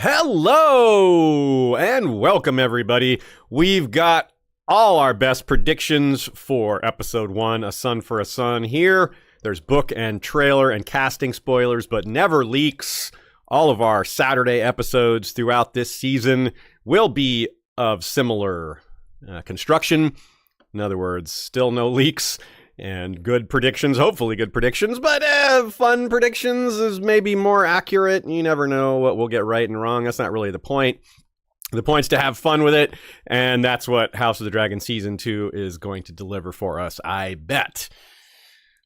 Hello and welcome everybody. We've got all our best predictions for episode 1, A Son for a Son here. There's book and trailer and casting spoilers, but never leaks. All of our Saturday episodes throughout this season will be of similar construction. In other words, still no leaks. And good predictions, hopefully good predictions, but fun predictions is maybe more accurate. You never know what we'll get right and wrong. That's not really the point. The point's to have fun with it, and that's what House of the Dragon Season 2 is going to deliver for us, I bet.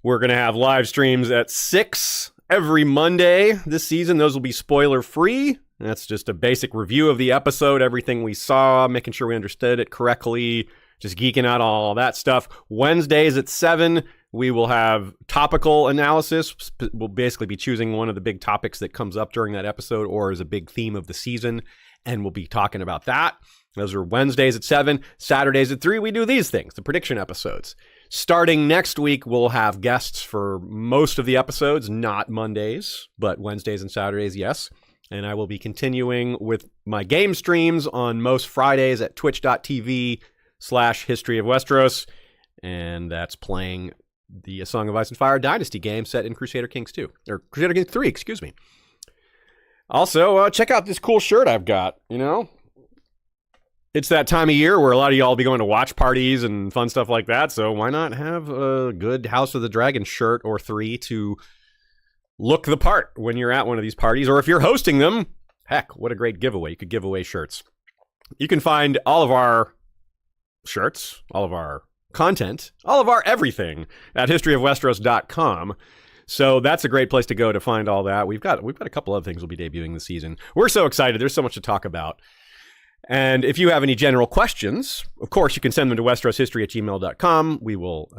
We're going to have live streams at 6 every Monday this season. Those will be spoiler-free. That's just a basic review of the episode, everything we saw, making sure we understood it correctly, just geeking out on all that stuff. Wednesdays at 7, we will have topical analysis. We'll basically be choosing one of the big topics that comes up during that episode or is a big theme of the season, and we'll be talking about that. Those are Wednesdays at 7. Saturdays at 3, we do these things, the prediction episodes. Starting next week, we'll have guests for most of the episodes, not Mondays, but Wednesdays and Saturdays, yes. And I will be continuing with my game streams on most Fridays at twitch.tv/History of Westeros, and that's playing the A Song of Ice and Fire Dynasty game set in Crusader Kings 2, or Crusader Kings 3, excuse me. Also, check out this cool shirt I've got, It's that time of year where a lot of y'all will be going to watch parties and fun stuff like that, so why not have a good House of the Dragon shirt or 3 to look the part when you're at one of these parties, or if you're hosting them, heck, what a great giveaway. You could give away shirts. You can find all of our shirts, all of our content, all of our everything at historyofwesteros.com. So that's a great place to go to find all that. We've got a couple other things we'll be debuting this season. We're so excited. There's so much to talk about. And if you have any general questions, of course, you can send them to westeroshistory@gmail.com. We will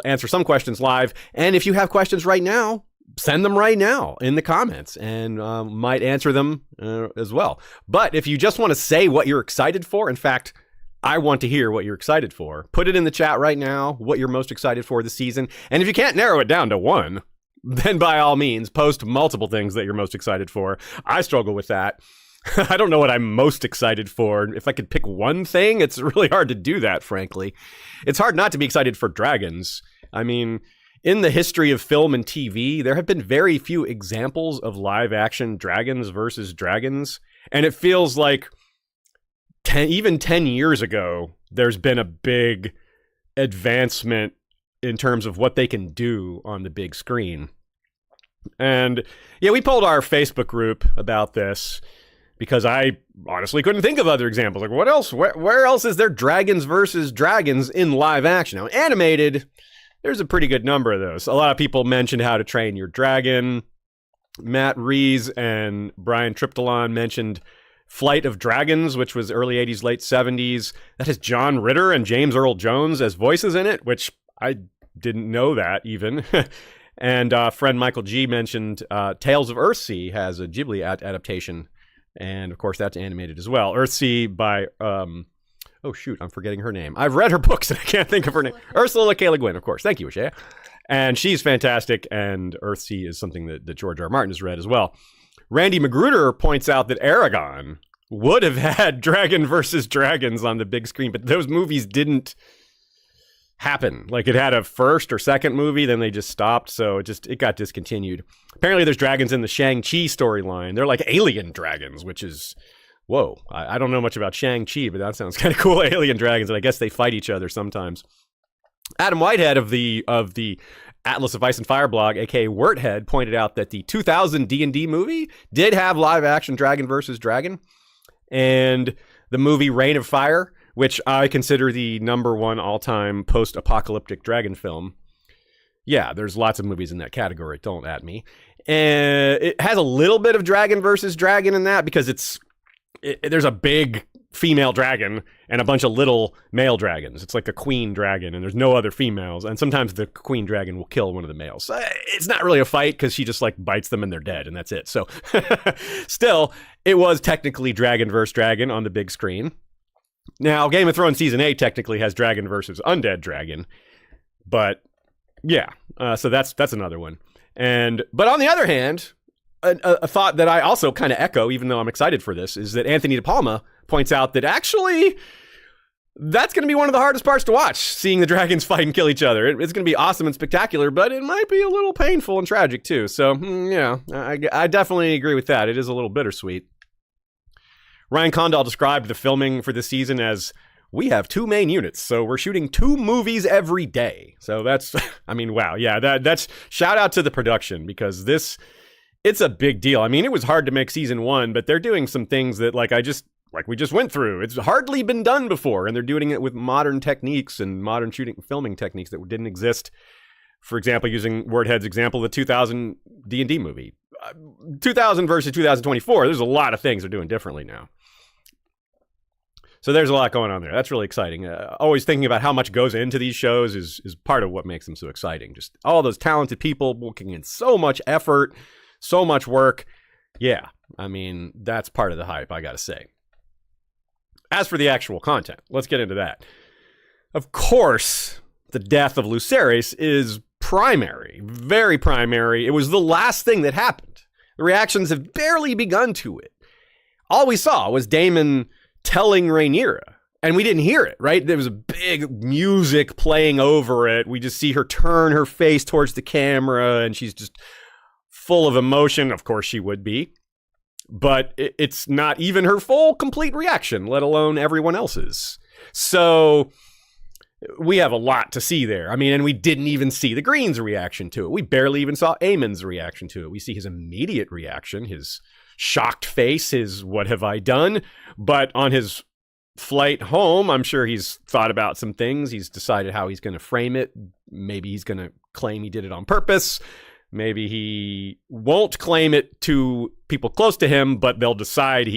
answer some questions live. And if you have questions right now, send them right now in the comments, and might answer them as well. But if you just want to say what you're excited for, in fact, I want to hear what you're excited for. Put it in the chat right now, what you're most excited for this season. And if you can't narrow it down to one, then by all means, post multiple things that you're most excited for. I struggle with that. I don't know what I'm most excited for. If I could pick one thing, it's really hard to do that, frankly. It's hard not to be excited for dragons. I mean, in the history of film and TV, there have been very few examples of live-action dragons versus dragons. And it feels like even 10 years ago, there's been a big advancement in terms of what they can do on the big screen. And yeah, we polled our Facebook group about this because I honestly couldn't think of other examples. Like, what else? Where else is there dragons versus dragons in live action? Now, animated, there's a pretty good number of those. A lot of people mentioned How to Train Your Dragon. Matt Rees and Brian Triptylon mentioned Flight of Dragons, which was early 80s, late 70s. That has John Ritter and James Earl Jones as voices in it, which I didn't know that even. And friend Michael G mentioned Tales of Earthsea has a Ghibli adaptation. And of course, that's animated as well. Earthsea by, I'm forgetting her name. I've read her books and I can't think of her name. Ursula K. Le Guin, of course. Thank you, Ashaya. And she's fantastic. And Earthsea is something that George R. R. Martin has read as well. Randy Magruder points out that Aragon would have had Dragon versus Dragons on the big screen, but those movies didn't happen. Like, it had a first or second movie, then they just stopped, so it got discontinued. Apparently there's dragons in the Shang-Chi storyline. They're like alien dragons, which is, whoa. I don't know much about Shang-Chi, but that sounds kind of cool. Alien dragons, and I guess they fight each other sometimes. Adam Whitehead of the Atlas of Ice and Fire blog, aka Wurthead, pointed out that the 2000 D&D movie did have live-action Dragon versus Dragon, and the movie Reign of Fire, which I consider the #1 all-time post-apocalyptic dragon film. Yeah, there's lots of movies in that category, don't at me. And it has a little bit of Dragon versus Dragon in that, because there's a big female dragon and a bunch of little male dragons. It's like a queen dragon, and there's no other females. And sometimes the queen dragon will kill one of the males. So it's not really a fight because she just like bites them and they're dead, and that's it. So still, it was technically Dragon versus Dragon on the big screen. Now, Game of Thrones Season 8 technically has Dragon versus Undead Dragon. But yeah, so that's another one. But on the other hand, a thought that I also kind of echo, even though I'm excited for this, is that Anthony DePalma points out that actually that's going to be one of the hardest parts to watch, seeing the dragons fight and kill each other. It's going to be awesome and spectacular, but it might be a little painful and tragic too. So, yeah, I definitely agree with that. It is a little bittersweet. Ryan Condal described the filming for this season as, we have 2 main units, so we're shooting 2 movies every day. So that's, I mean, wow. Yeah, that's shout out to the production, because it's a big deal. I mean, it was hard to make season 1, but they're doing some things that like we just went through. It's hardly been done before, and they're doing it with modern techniques and modern filming techniques that didn't exist. For example, using Wordhead's example, the 2000 D&D movie. 2000 versus 2024, there's a lot of things they're doing differently now. So there's a lot going on there. That's really exciting. Always thinking about how much goes into these shows is part of what makes them so exciting. Just all those talented people working in so much effort, so much work. Yeah, I mean, that's part of the hype, I gotta say. As for the actual content, let's get into that. Of course, the death of Lucerys is primary, very primary. It was the last thing that happened. The reactions have barely begun to it. All we saw was Daemon telling Rhaenyra, and we didn't hear it, right? There was a big music playing over it. We just see her turn her face towards the camera, and she's just full of emotion. Of course she would be, but it's not even her full, complete reaction, let alone everyone else's. So we have a lot to see there. I mean, and we didn't even see the Green's reaction to it. We barely even saw Aemon's reaction to it. We see his immediate reaction, his shocked face, his what have I done? But on his flight home, I'm sure he's thought about some things. He's decided how he's going to frame it. Maybe he's going to claim he did it on purpose. Maybe he won't claim it to people close to him, but they'll decide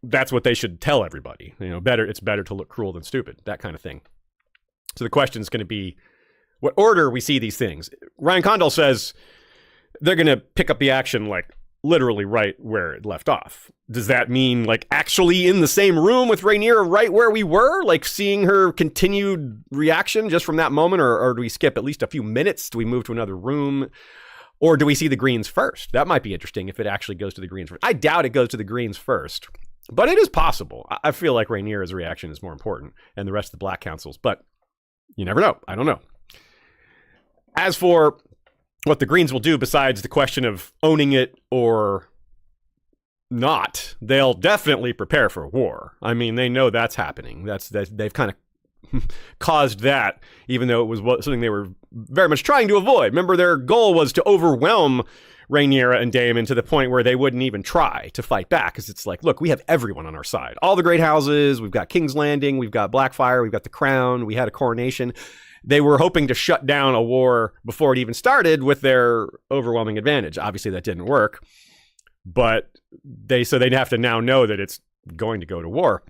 that's what they should tell everybody. You know, it's better to look cruel than stupid, that kind of thing. So the question is going to be what order we see these things. Ryan Condal says they're going to pick up the action like literally right where it left off. Does that mean like actually in the same room with Rhaenyra right where we were? Like seeing her continued reaction just from that moment? Or do we skip at least a few minutes? Do we move to another room? Or do we see the Greens first? That might be interesting if it actually goes to the Greens first. I doubt it goes to the Greens first, but it is possible. I feel like Rhaenyra's reaction is more important and the rest of the Black Council's, but you never know. I don't know. As for what the Greens will do besides the question of owning it or not, they'll definitely prepare for war. I mean, they know that's happening. They've kind of caused that, even though it was something they were very much trying to avoid. Remember, their goal was to overwhelm Rhaenyra and Daemon to the point where they wouldn't even try to fight back, because it's like, look, we have everyone on our side. All the great houses, we've got King's Landing, we've got Blackfyre, we've got the Crown, we had a coronation. They were hoping to shut down a war before it even started with their overwhelming advantage. Obviously, that didn't work, but they'd have to now know that it's going to go to war.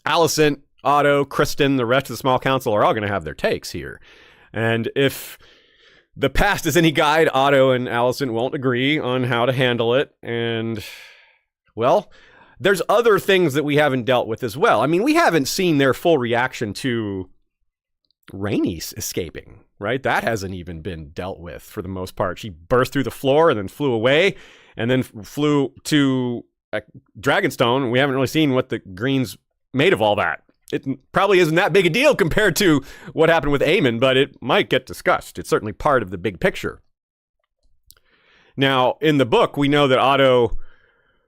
Alicent, Otto, Kristen, the rest of the small council are all going to have their takes here. And if the past is any guide, Otto and Alicent won't agree on how to handle it. And, well, there's other things that we haven't dealt with as well. I mean, we haven't seen their full reaction to Rhaenys escaping, right? That hasn't even been dealt with for the most part. She burst through the floor and then flew away and then flew to Dragonstone. We haven't really seen what the Greens made of all that. It probably isn't that big a deal compared to what happened with Aemon, but it might get discussed. It's certainly part of the big picture. Now, in the book, we know that Otto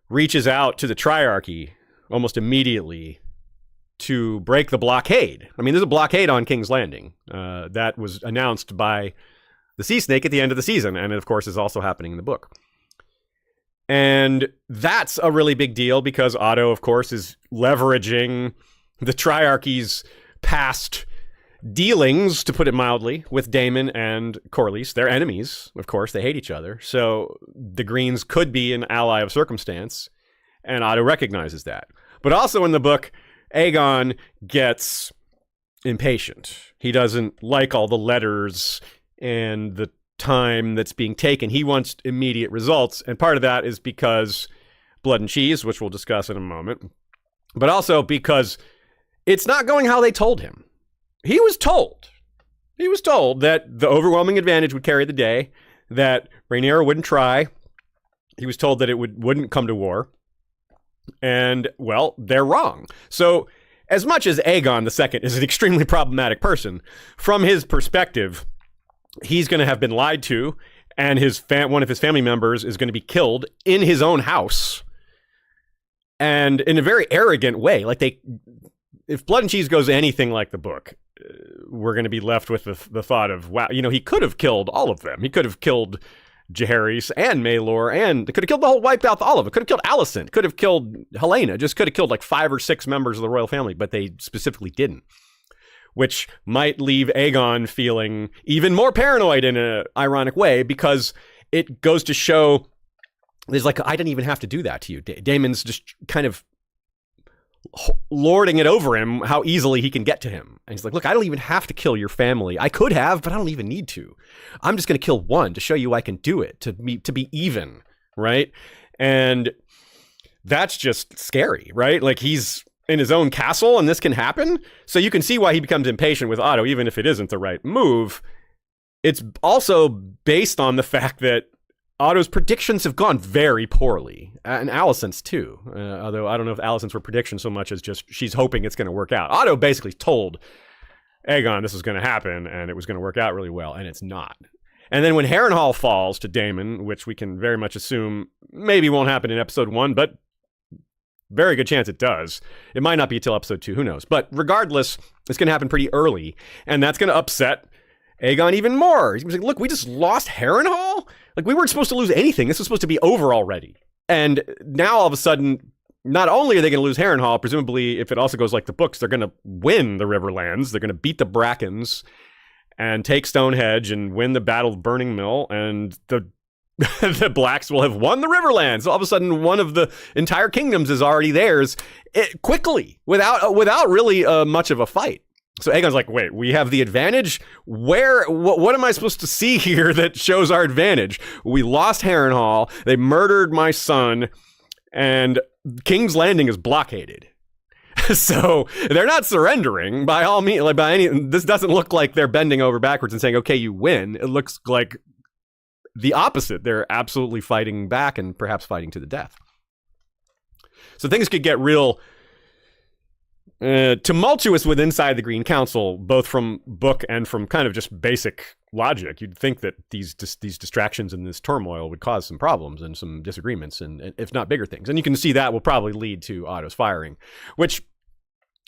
reaches out to the Triarchy almost immediately to break the blockade. I mean, there's a blockade on King's Landing that was announced by the Sea Snake at the end of the season, and it, of course, is also happening in the book. And that's a really big deal because Otto, of course, is leveraging the Triarchy's past dealings, to put it mildly, with Daemon and Corlys. They're enemies, of course. They hate each other. So the Greens could be an ally of circumstance, and Otto recognizes that. But also in the book, Aegon gets impatient. He doesn't like all the letters and the time that's being taken. He wants immediate results, and part of that is because blood and cheese, which we'll discuss in a moment, but also because it's not going how they told him. He was told that the overwhelming advantage would carry the day, that Rhaenyra wouldn't try. He was told that it wouldn't come to war. And, well, they're wrong. So, as much as Aegon II is an extremely problematic person, from his perspective, he's going to have been lied to, and one of his family members is going to be killed in his own house. And in a very arrogant way. Like, if Blood and Cheese goes anything like the book, we're going to be left with the thought of, wow, he could have killed all of them. He could have killed Jaehaerys and Maelor, and could have killed wiped out all of it. Could have killed Alicent, could have killed Helena, just could have killed like 5 or 6 members of the royal family, but they specifically didn't. Which might leave Aegon feeling even more paranoid in an ironic way, because it goes to show there's like, I didn't even have to do that to you. Daemon's just kind of lording it over him, how easily he can get to him. And he's like, look, I don't even have to kill your family. I could have, but I don't even need to. I'm just going to kill one to show you I can do it, to be even, right? And that's just scary, right? Like, he's in his own castle and this can happen. So you can see why he becomes impatient with Otto, even if it isn't the right move. It's also based on the fact that Otto's predictions have gone very poorly, and Alicent's too. Although I don't know if Alicent's were predictions so much as just she's hoping it's going to work out. Otto basically told Aegon this was going to happen, and it was going to work out really well, and it's not. And then when Harrenhal falls to Daemon, which we can very much assume maybe won't happen in episode 1, but very good chance it does. It might not be until episode 2, who knows? But regardless, it's going to happen pretty early, and that's going to upset Aegon even more. He's like, look, we just lost Harrenhal? Like, we weren't supposed to lose anything. This was supposed to be over already. And now all of a sudden, not only are they going to lose Harrenhal, presumably if it also goes like the books, they're going to win the Riverlands. They're going to beat the Brackens and take Stonehenge and win the Battle of Burning Mill. And the the Blacks will have won the Riverlands. So all of a sudden, one of the entire kingdoms is already theirs quickly, without really much of a fight. So Aegon's like, wait, we have the advantage? What am I supposed to see here that shows our advantage? We lost Harrenhal, they murdered my son, and King's Landing is blockaded. So they're not surrendering by all means. Like, by any, this doesn't look like they're bending over backwards and saying, okay, you win. It looks like the opposite. They're absolutely fighting back and perhaps fighting to the death. So things could get real tumultuous with inside the Green Council, both from book and from kind of just basic logic. You'd think that these distractions and this turmoil would cause some problems and some disagreements, and if not bigger things. And you can see that will probably lead to Otto's firing, which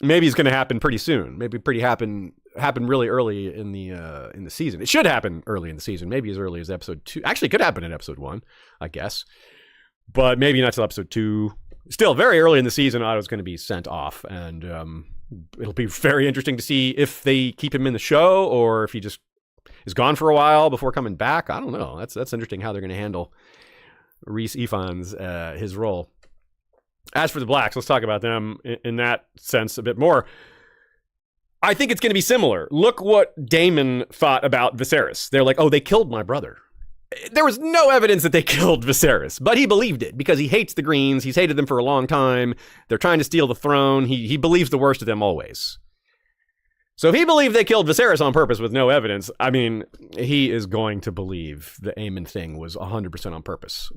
maybe is going to happen pretty soon. Maybe happen really early in the season. It should happen early in the season, maybe as early as episode 2. Actually, it could happen in episode 1, I guess, but maybe not till episode 2. Still, very early in the season, Otto's going to be sent off, and it'll be very interesting to see if they keep him in the show or if he just is gone for a while before coming back. I don't know. That's interesting how they're going to handle Rhys Ifans, his role. As for the Blacks, let's talk about them in that sense a bit more. I think it's going to be similar. Look what Daemon thought about Viserys. They're like, oh, they killed my brother. There was no evidence that they killed Viserys, but he believed it because he hates the Greens. He's hated them for a long time. They're trying to steal the throne. He believes the worst of them always. So if he believed they killed Viserys on purpose with no evidence, I mean, he is going to believe the Aemon thing was 100% on purpose.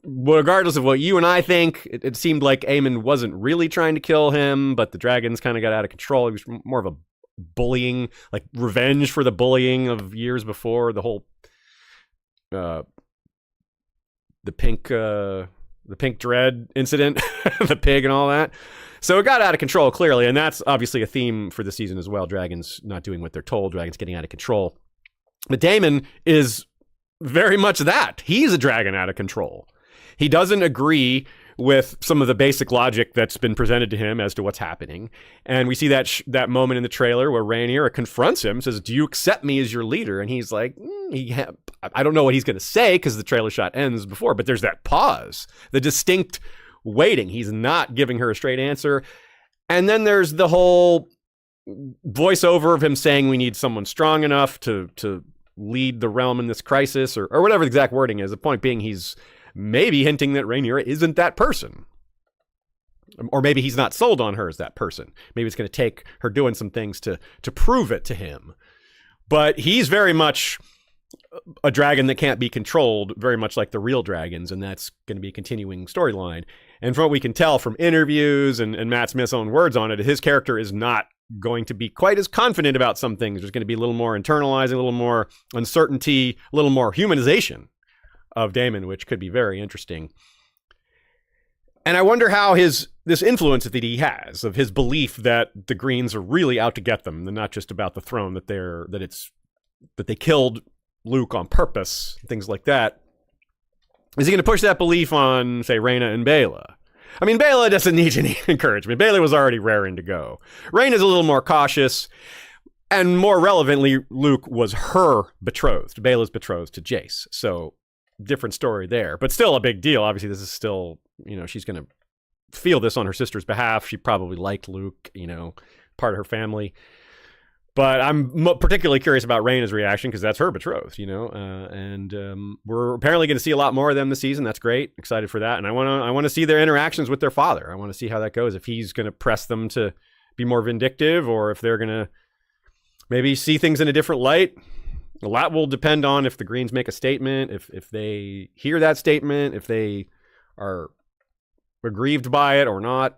Regardless of what you and I think, it seemed like Aemon wasn't really trying to kill him, but the dragons kind of got out of control. He was more of a bullying, like revenge for the bullying of years before, the whole the pink dread incident, the pig and all that. So it got out of control, clearly, and that's obviously a theme for the season as well. Dragons not doing what they're told, dragons getting out of control. But Daemon is very much that. He's a dragon out of control. He doesn't agree with some of the basic logic that's been presented to him as to what's happening. And we see that moment in the trailer where Rhaenyra confronts him, says, do you accept me as your leader? And he's like, I don't know what he's going to say because the trailer shot ends before, but there's that pause, the distinct waiting. He's not giving her a straight answer. And then there's the whole voiceover of him saying we need someone strong enough to lead the realm in this crisis, or whatever the exact wording is. The point being, he's maybe hinting that Rhaenyra isn't that person. Or maybe he's not sold on her as that person. Maybe it's going to take her doing some things to prove it to him. But he's very much a dragon that can't be controlled, very much like the real dragons, and that's going to be a continuing storyline. And from what we can tell from interviews and Matt Smith's own words on it, his character is not going to be quite as confident about some things. There's going to be a little more internalizing, a little more uncertainty, a little more humanization of Daemon, which could be very interesting. And I wonder how this influence that he has of his belief that the Greens are really out to get them, and not just about the throne, that they killed Luke on purpose, things like that. Is he going to push that belief on, say, Rhaena and Baela? I mean, Baela doesn't need any encouragement. Baela was already raring to go. Rhaena's a little more cautious, and more relevantly, Luke was her betrothed. Baela's betrothed to Jace. So, different story there, but still a big deal. Obviously, this is still, she's going to feel this on her sister's behalf. She probably liked Luke, part of her family. But I'm particularly curious about Rhaena's reaction because that's her betrothed, and we're apparently going to see a lot more of them this season. That's great. Excited for that. And I want to see their interactions with their father. I want to see how that goes. If he's going to press them to be more vindictive, or if they're going to maybe see things in a different light. A lot will depend on if the Greens make a statement, if they hear that statement, if they are aggrieved by it or not.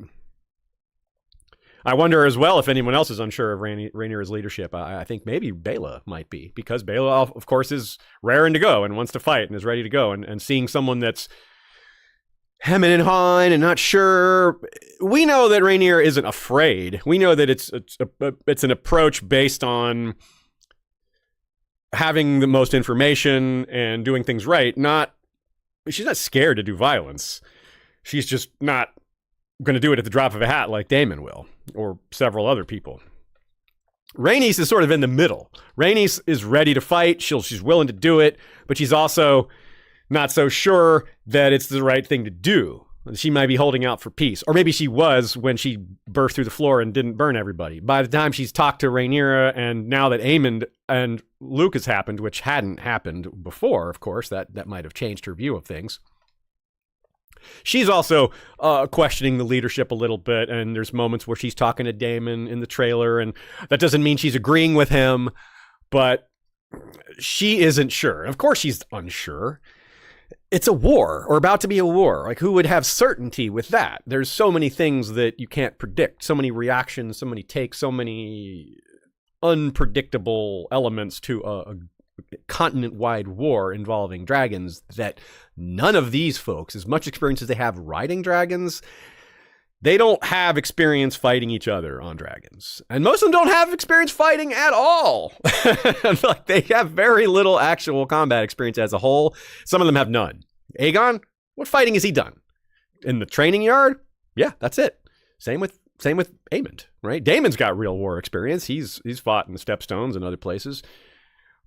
I wonder as well if anyone else is unsure of Rhaenyra's leadership. I think maybe Baela might be, because Baela, of course, is raring to go and wants to fight and is ready to go. And seeing someone that's hemming and hawing and not sure. We know that Rhaenyra isn't afraid. We know that it's an approach based on having the most information and doing things right. She's not scared to do violence. She's just not going to do it at the drop of a hat like Daemon will, or several other people. Rhaenys is sort of in the middle. Rhaenys is ready to fight. She's willing to do it, but she's also not so sure that it's the right thing to do. She might be holding out for peace. Or maybe she was when she burst through the floor and didn't burn everybody. By the time she's talked to Rhaenyra, and now that Aemond and Luke has happened, which hadn't happened before, of course, that might have changed her view of things. She's also questioning the leadership a little bit, and there's moments where she's talking to Daemon in the trailer, and that doesn't mean she's agreeing with him, but she isn't sure. Of course she's unsure. It's a war, or about to be a war. Like, who would have certainty with that? There's so many things that you can't predict, so many reactions, so many takes, so many unpredictable elements to a continent-wide war involving dragons, that none of these folks, as much experience as they have riding dragons, they don't have experience fighting each other on dragons. And most of them don't have experience fighting at all. Like, they have very little actual combat experience as a whole. Some of them have none. Aegon, what fighting has he done? In the training yard? Yeah, that's it. Same with Aemond, right? Daemon's got real war experience. He's fought in the Stepstones and other places.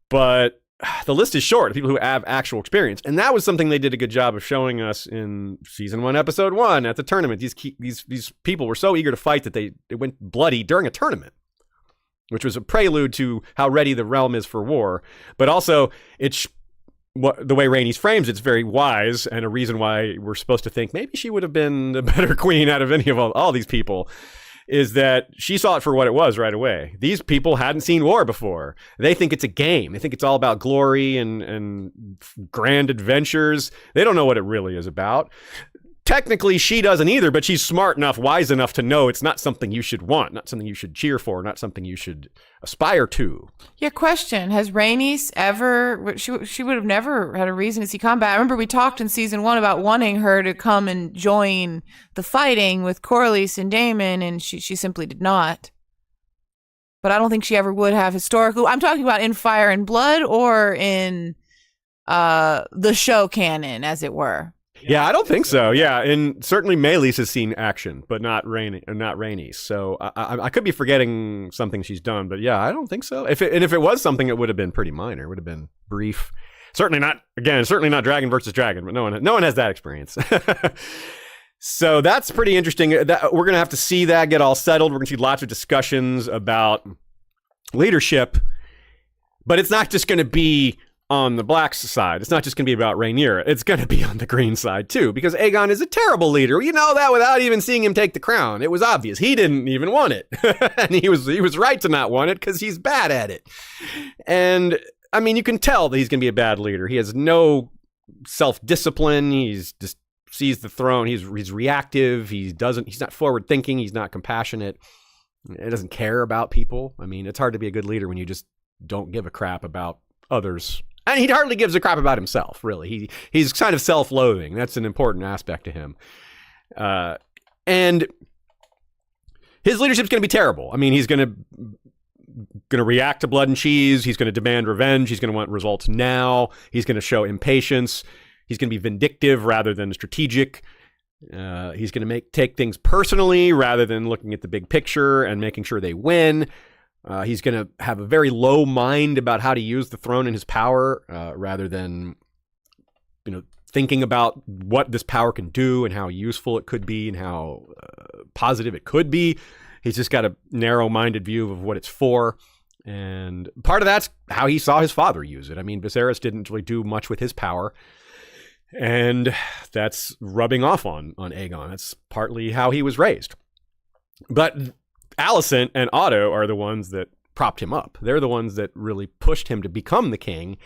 But the list is short of people who have actual experience. And that was something they did a good job of showing us in season 1, episode 1 at the tournament. These people were so eager to fight that it went bloody during a tournament, which was a prelude to how ready the realm is for war. But also, the way Rhaenys frames it's very wise, and a reason why we're supposed to think maybe she would have been the better queen out of any of all these people, is that she saw it for what it was right away. These people hadn't seen war before. They think it's a game. They think it's all about glory and grand adventures. They don't know what it really is about. Technically, she doesn't either, but she's smart enough, wise enough to know it's not something you should want, not something you should cheer for, not something you should aspire to. Yeah, question. Has Rhaenys ever... She would have never had a reason to see combat. I remember we talked in season 1 about wanting her to come and join the fighting with Corlys and Daemon, and she simply did not. But I don't think she ever would have historically. I'm talking about in Fire and Blood, or in the show canon, as it were. Yeah, I don't think so. Yeah, and certainly Meleys has seen action, but not Rhaenys. So I could be forgetting something she's done, but yeah, I don't think so. If it was something, it would have been pretty minor. It would have been brief. Certainly not dragon versus dragon, but no one has that experience. So that's pretty interesting. We're going to have to see that get all settled. We're going to see lots of discussions about leadership, but it's not just going to be on the black side. It's not just going to be about Rhaenyra. It's going to be on the green side too, because Aegon is a terrible leader. You know that without even seeing him take the crown. It was obvious. He didn't even want it. And he was right to not want it because he's bad at it. And I mean, you can tell that he's going to be a bad leader. He has no self-discipline. He's just sees the throne. He's reactive. He's not forward-thinking. He's not compassionate. He doesn't care about people. I mean, it's hard to be a good leader when you just don't give a crap about others. And he hardly gives a crap about himself, really. He's kind of self-loathing. That's an important aspect to him. And his leadership's going to be terrible. I mean, he's going to react to blood and cheese. He's going to demand revenge. He's going to want results now. He's going to show impatience. He's going to be vindictive rather than strategic. He's going to take things personally rather than looking at the big picture and making sure they win. He's going to have a very low mind about how to use the throne and his power rather than, thinking about what this power can do and how useful it could be and how positive it could be. He's just got a narrow-minded view of what it's for. And part of that's how he saw his father use it. I mean, Viserys didn't really do much with his power. And that's rubbing off on Aegon. That's partly how he was raised. But Alicent and Otto are the ones that propped him up. They're the ones that really pushed him to become the king.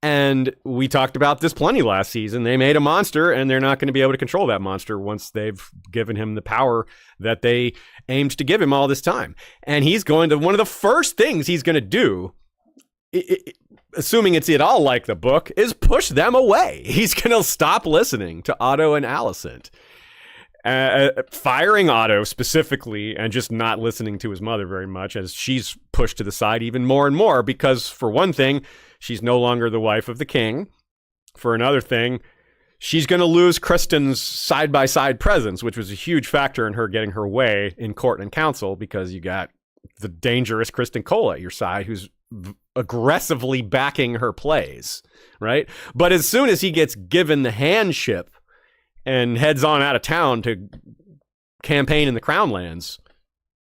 And we talked about this plenty last season. They made a monster, and they're not going to be able to control that monster once they've given him the power that they aimed to give him all this time. And he's going to, one of the first things he's going to do, assuming it's at all like the book, is push them away. He's going to stop listening to Otto and Alicent. Firing Otto specifically and just not listening to his mother very much as she's pushed to the side even more and more because, for one thing, she's no longer the wife of the king. For another thing, she's going to lose Kristen's side-by-side presence, which was a huge factor in her getting her way in court and council because you got the dangerous Kristen Cole at your side who's aggressively backing her plays, right? But as soon as he gets given the handship and heads on out of town to campaign in the Crown Lands,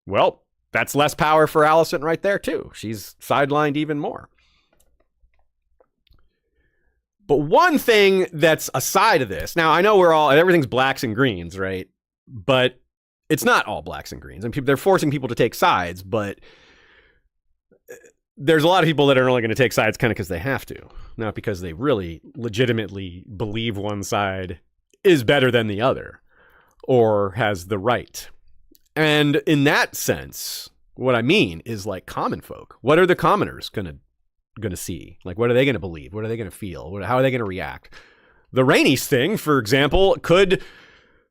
well, that's less power for Alicent right there, too. She's sidelined even more. But one thing that's aside of this, now I know everything's blacks and greens, right? But it's not all blacks and greens. And they're forcing people to take sides, but there's a lot of people that are only going to take sides kind of because they have to, not because they really legitimately believe one side is better than the other or has the right. And in that sense, what I mean is like common folk. What are the commoners going to see? Like, what are they going to believe? What are they going to feel? How are they going to react? The Rhaenys thing, for example, could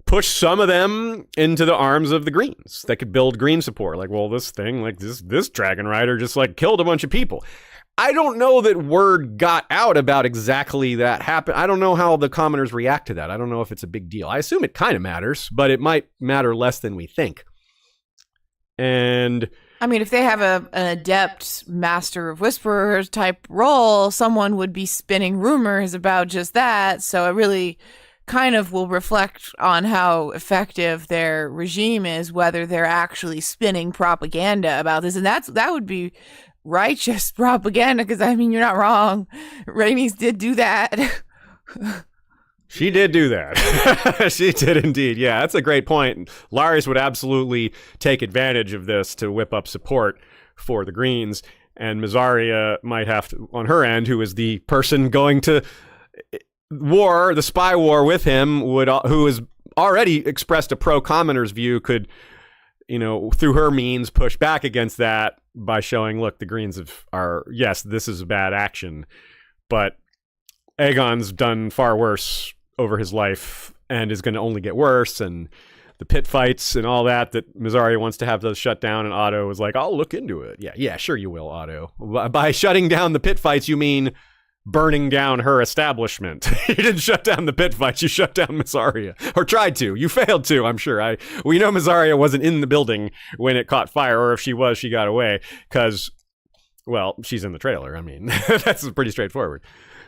push some of them into the arms of the Greens that could build Green support. Like, well, this thing, like this dragon rider just like killed a bunch of people. I don't know that word got out about exactly that happened. I don't know how the commoners react to that. I don't know if it's a big deal. I assume it kind of matters, but it might matter less than we think. And I mean, if they have an adept master of whisperers type role, someone would be spinning rumors about just that. So it really kind of will reflect on how effective their regime is, whether they're actually spinning propaganda about this. And that would be righteous propaganda, because I mean, you're not wrong. Rhaenys did do that. She did do that. She did indeed. Yeah, that's a great point. Larys would absolutely take advantage of this to whip up support for the Greens, and Mysaria might have to, on her end, who is the person going to war, the spy war with him, who has already expressed a pro-commoners view, could, through her means, push back against that by showing, look, the Greens yes, this is a bad action, but Aegon's done far worse over his life and is going to only get worse, and the pit fights and all that Mysaria wants to have those shut down, and Otto is like, I'll look into it. Yeah, sure you will, Otto. By shutting down the pit fights, you mean burning down her establishment. You didn't shut down the pit fights, you shut down Mysaria. Or tried to. You failed to, I'm sure. We know Mysaria wasn't in the building when it caught fire, or if she was, she got away, because, well, she's in the trailer. I mean, that's pretty straightforward.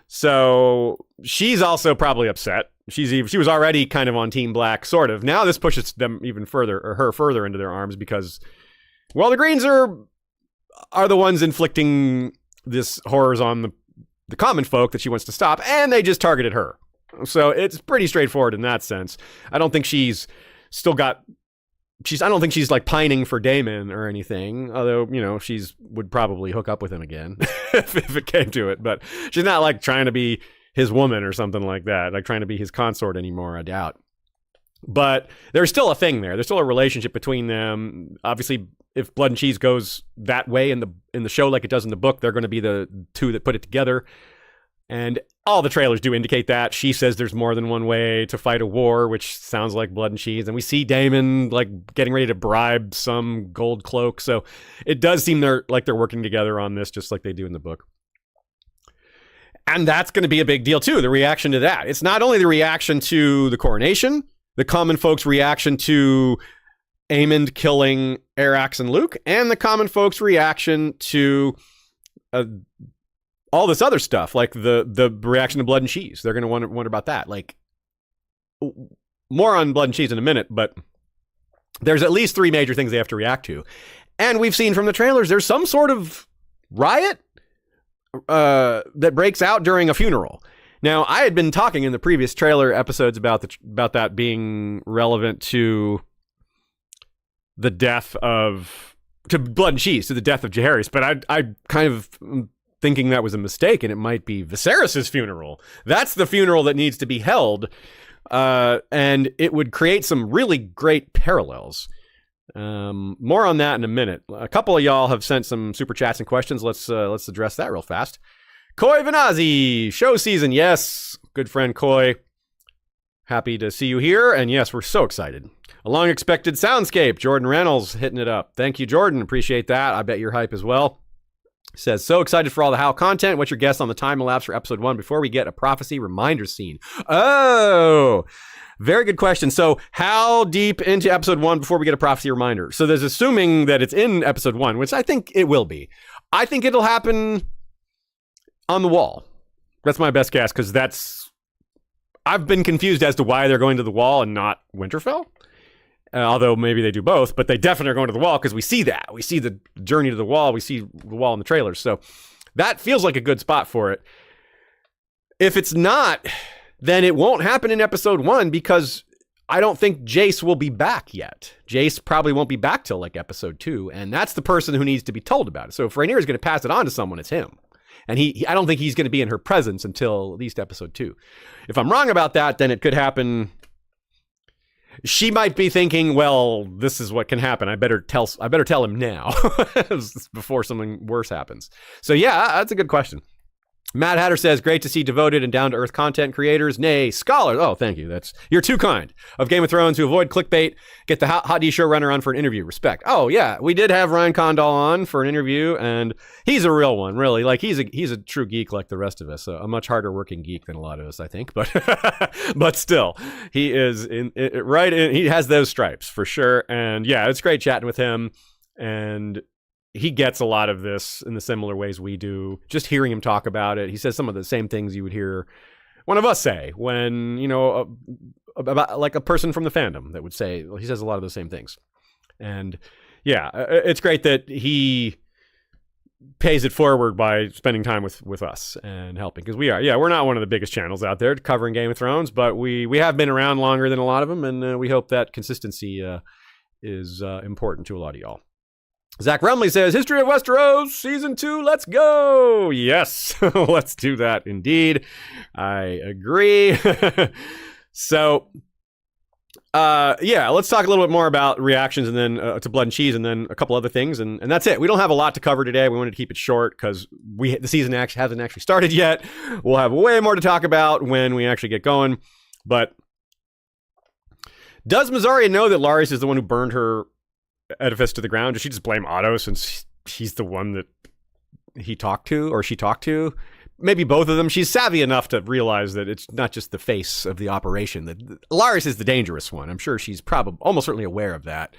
So she's also probably upset. She was already kind of on Team Black, sort of. Now this pushes them even further, or her further into their arms, because, well, the Greens are the ones inflicting this horrors on the common folk that she wants to stop, and they just targeted her. So it's pretty straightforward in that sense. I don't think she's still got I don't think she's like pining for Daemon or anything, although, you know, would probably hook up with him again if it came to it. But she's not like trying to be his woman or something like that, like trying to be his consort anymore, I doubt. But there's still a thing there. There's still a relationship between them. Obviously, if Blood and Cheese goes that way in the show like it does in the book, they're going to be the two that put it together. And all the trailers do indicate that. She says there's more than one way to fight a war, which sounds like Blood and Cheese. And we see Daemon like getting ready to bribe some gold cloak. So it does seem they're working together on this, just like they do in the book. And that's going to be a big deal too, the reaction to that. It's not only the reaction to the coronation, the common folks' reaction to Aemond killing Arax and Luke, and the common folks' reaction to all this other stuff, like the reaction to Blood and Cheese. They're going to wonder about that. Like, more on Blood and Cheese in a minute, but there's at least 3 major things they have to react to. And we've seen from the trailers, there's some sort of riot that breaks out during a funeral. Now, I had been talking in the previous trailer episodes about that being relevant to the death to Blood and Cheese, to the death of Jaehaerys, but I kind of thinking that was a mistake, and it might be Viserys' funeral. That's the funeral that needs to be held, and it would create some really great parallels. More on that in a minute. A couple of y'all have sent some super chats and questions. Let's address that real fast. Koi Vanazi, show season. Yes, good friend Koi. Happy to see you here. And yes, we're so excited. A long expected soundscape. Jordan Reynolds hitting it up. Thank you, Jordan. Appreciate that. I bet you're hype as well. Says, so excited for all the How content. What's your guess on the time elapsed for episode 1 before we get a prophecy reminder scene? Oh, very good question. So how deep into episode 1 before we get a prophecy reminder? So there's assuming that it's in episode 1, which I think it will be. I think it'll happen on the wall. That's my best guess, because I've been confused as to why they're going to the wall and not Winterfell. Although maybe they do both, but they definitely are going to the wall, because we see that. We see the journey to the wall. We see the wall in the trailers. So that feels like a good spot for it. If it's not, then it won't happen in episode 1, because I don't think Jace will be back yet. Jace probably won't be back till like episode 2, and that's the person who needs to be told about it. So if Rhaenyra is going to pass it on to someone, it's him. And I don't think he's going to be in her presence until at least episode 2. If I'm wrong about that, then it could happen. She might be thinking, well, this is what can happen. I better tell him now before something worse happens. So yeah, that's a good question. Matt Hatter says, great to see devoted and down-to-earth content creators, nay, scholars. Oh, thank you. You're too kind. Of Game of Thrones, who avoid clickbait, get the Hot D showrunner on for an interview. Respect. Oh, yeah. We did have Ryan Condal on for an interview, and he's a real one, really. Like, he's a true geek like the rest of us. A much harder working geek than a lot of us, I think. But but still, he is he has those stripes for sure. And yeah, it's great chatting with him. And he gets a lot of this in the similar ways we do. Just hearing him talk about it, he says some of the same things you would hear one of us say when, about like a person from the fandom that would say, well, he says a lot of the same things. And yeah, it's great that he pays it forward by spending time with us and helping, because we're not one of the biggest channels out there covering Game of Thrones, but we have been around longer than a lot of them, and we hope that consistency is important to a lot of y'all. Zach Rumley says, History of Westeros, Season 2, let's go! Yes, let's do that indeed. I agree. So, let's talk a little bit more about reactions and then to Blood and Cheese and then a couple other things. And that's it. We don't have a lot to cover today. We wanted to keep it short because the season hasn't actually started yet. We'll have way more to talk about when we actually get going. But does Mysaria know that Larys is the one who burned her edifice to the ground? Does she just blame Otto since he's the one that she talked to? Maybe both of them. She's savvy enough to realize that it's not just the face of the operation, that Larys is the dangerous one. I'm sure she's probably almost certainly aware of that.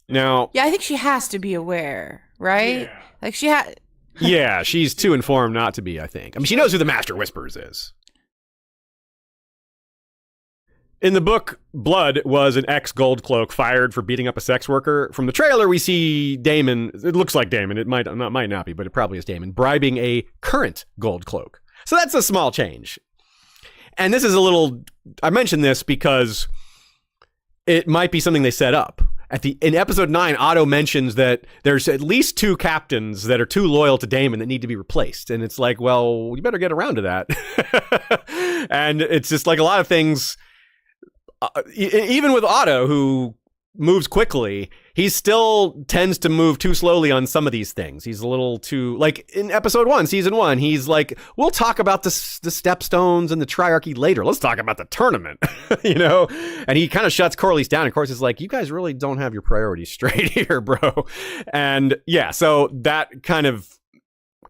Now, yeah, I think she has to be aware, right? Yeah. Like she had. Yeah, she's too informed not to be, I think. I mean, she knows who the Master Whisperers is. In the book, Blood was an ex-Gold Cloak fired for beating up a sex worker. From the trailer, we see Daemon, it looks like Daemon, it might not be, but it probably is Daemon, bribing a current Gold Cloak. So that's a small change. And this is I mention this because it might be something they set up. In episode 9, Otto mentions that there's at least 2 captains that are too loyal to Daemon that need to be replaced. And it's like, well, you better get around to that. And it's just like a lot of things, even with Otto, who moves quickly, he still tends to move too slowly on some of these things. He's a little too, like in episode 1, season 1, he's like, we'll talk about the stepstones and the triarchy later. Let's talk about the tournament, you know? And he kind of shuts Corlys down. Of course, it's like, you guys really don't have your priorities straight here, bro. And yeah, so that kind of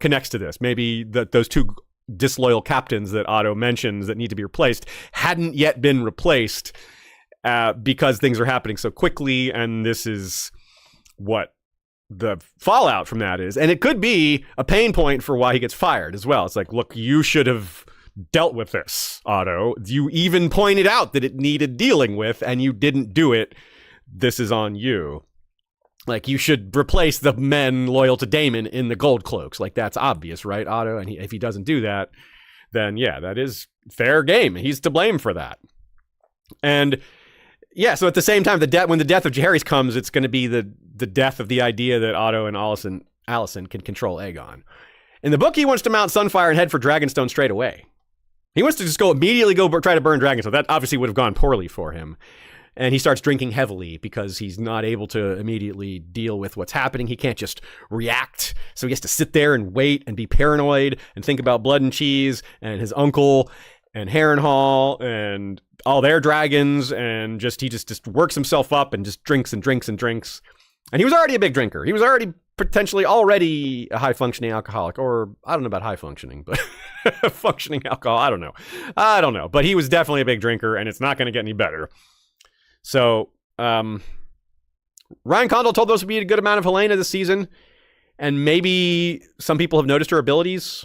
connects to this. Maybe those 2 disloyal captains that Otto mentions that need to be replaced hadn't yet been replaced because things are happening so quickly, and this is what the fallout from that is. And it could be a pain point for why he gets fired as well. It's like, look, you should have dealt with this, Otto. You even pointed out that it needed dealing with, and you didn't do it. This is on you. Like, you should replace the men loyal to Daemon in the gold cloaks. Like, that's obvious, right, Otto? And if he doesn't do that, then yeah, that is fair game. He's to blame for that. And yeah, so at the same time, when the death of Jaehaerys comes, it's going to be the death of the idea that Otto and Alicent can control Aegon. In the book, he wants to mount Sunfire and head for Dragonstone straight away. He wants to just immediately try to burn Dragonstone. That obviously would have gone poorly for him. And he starts drinking heavily because he's not able to immediately deal with what's happening. He can't just react. So he has to sit there and wait and be paranoid and think about Blood and Cheese and his uncle and Harrenhal and all their dragons, and he just works himself up and just drinks and drinks and drinks. And he was already a big drinker. He was potentially already a high-functioning alcoholic, or I don't know about high-functioning, but functioning alcohol, I don't know. But he was definitely a big drinker, and it's not going to get any better. So, Ryan Condal told us to be a good amount of Helena this season, and maybe some people have noticed her abilities.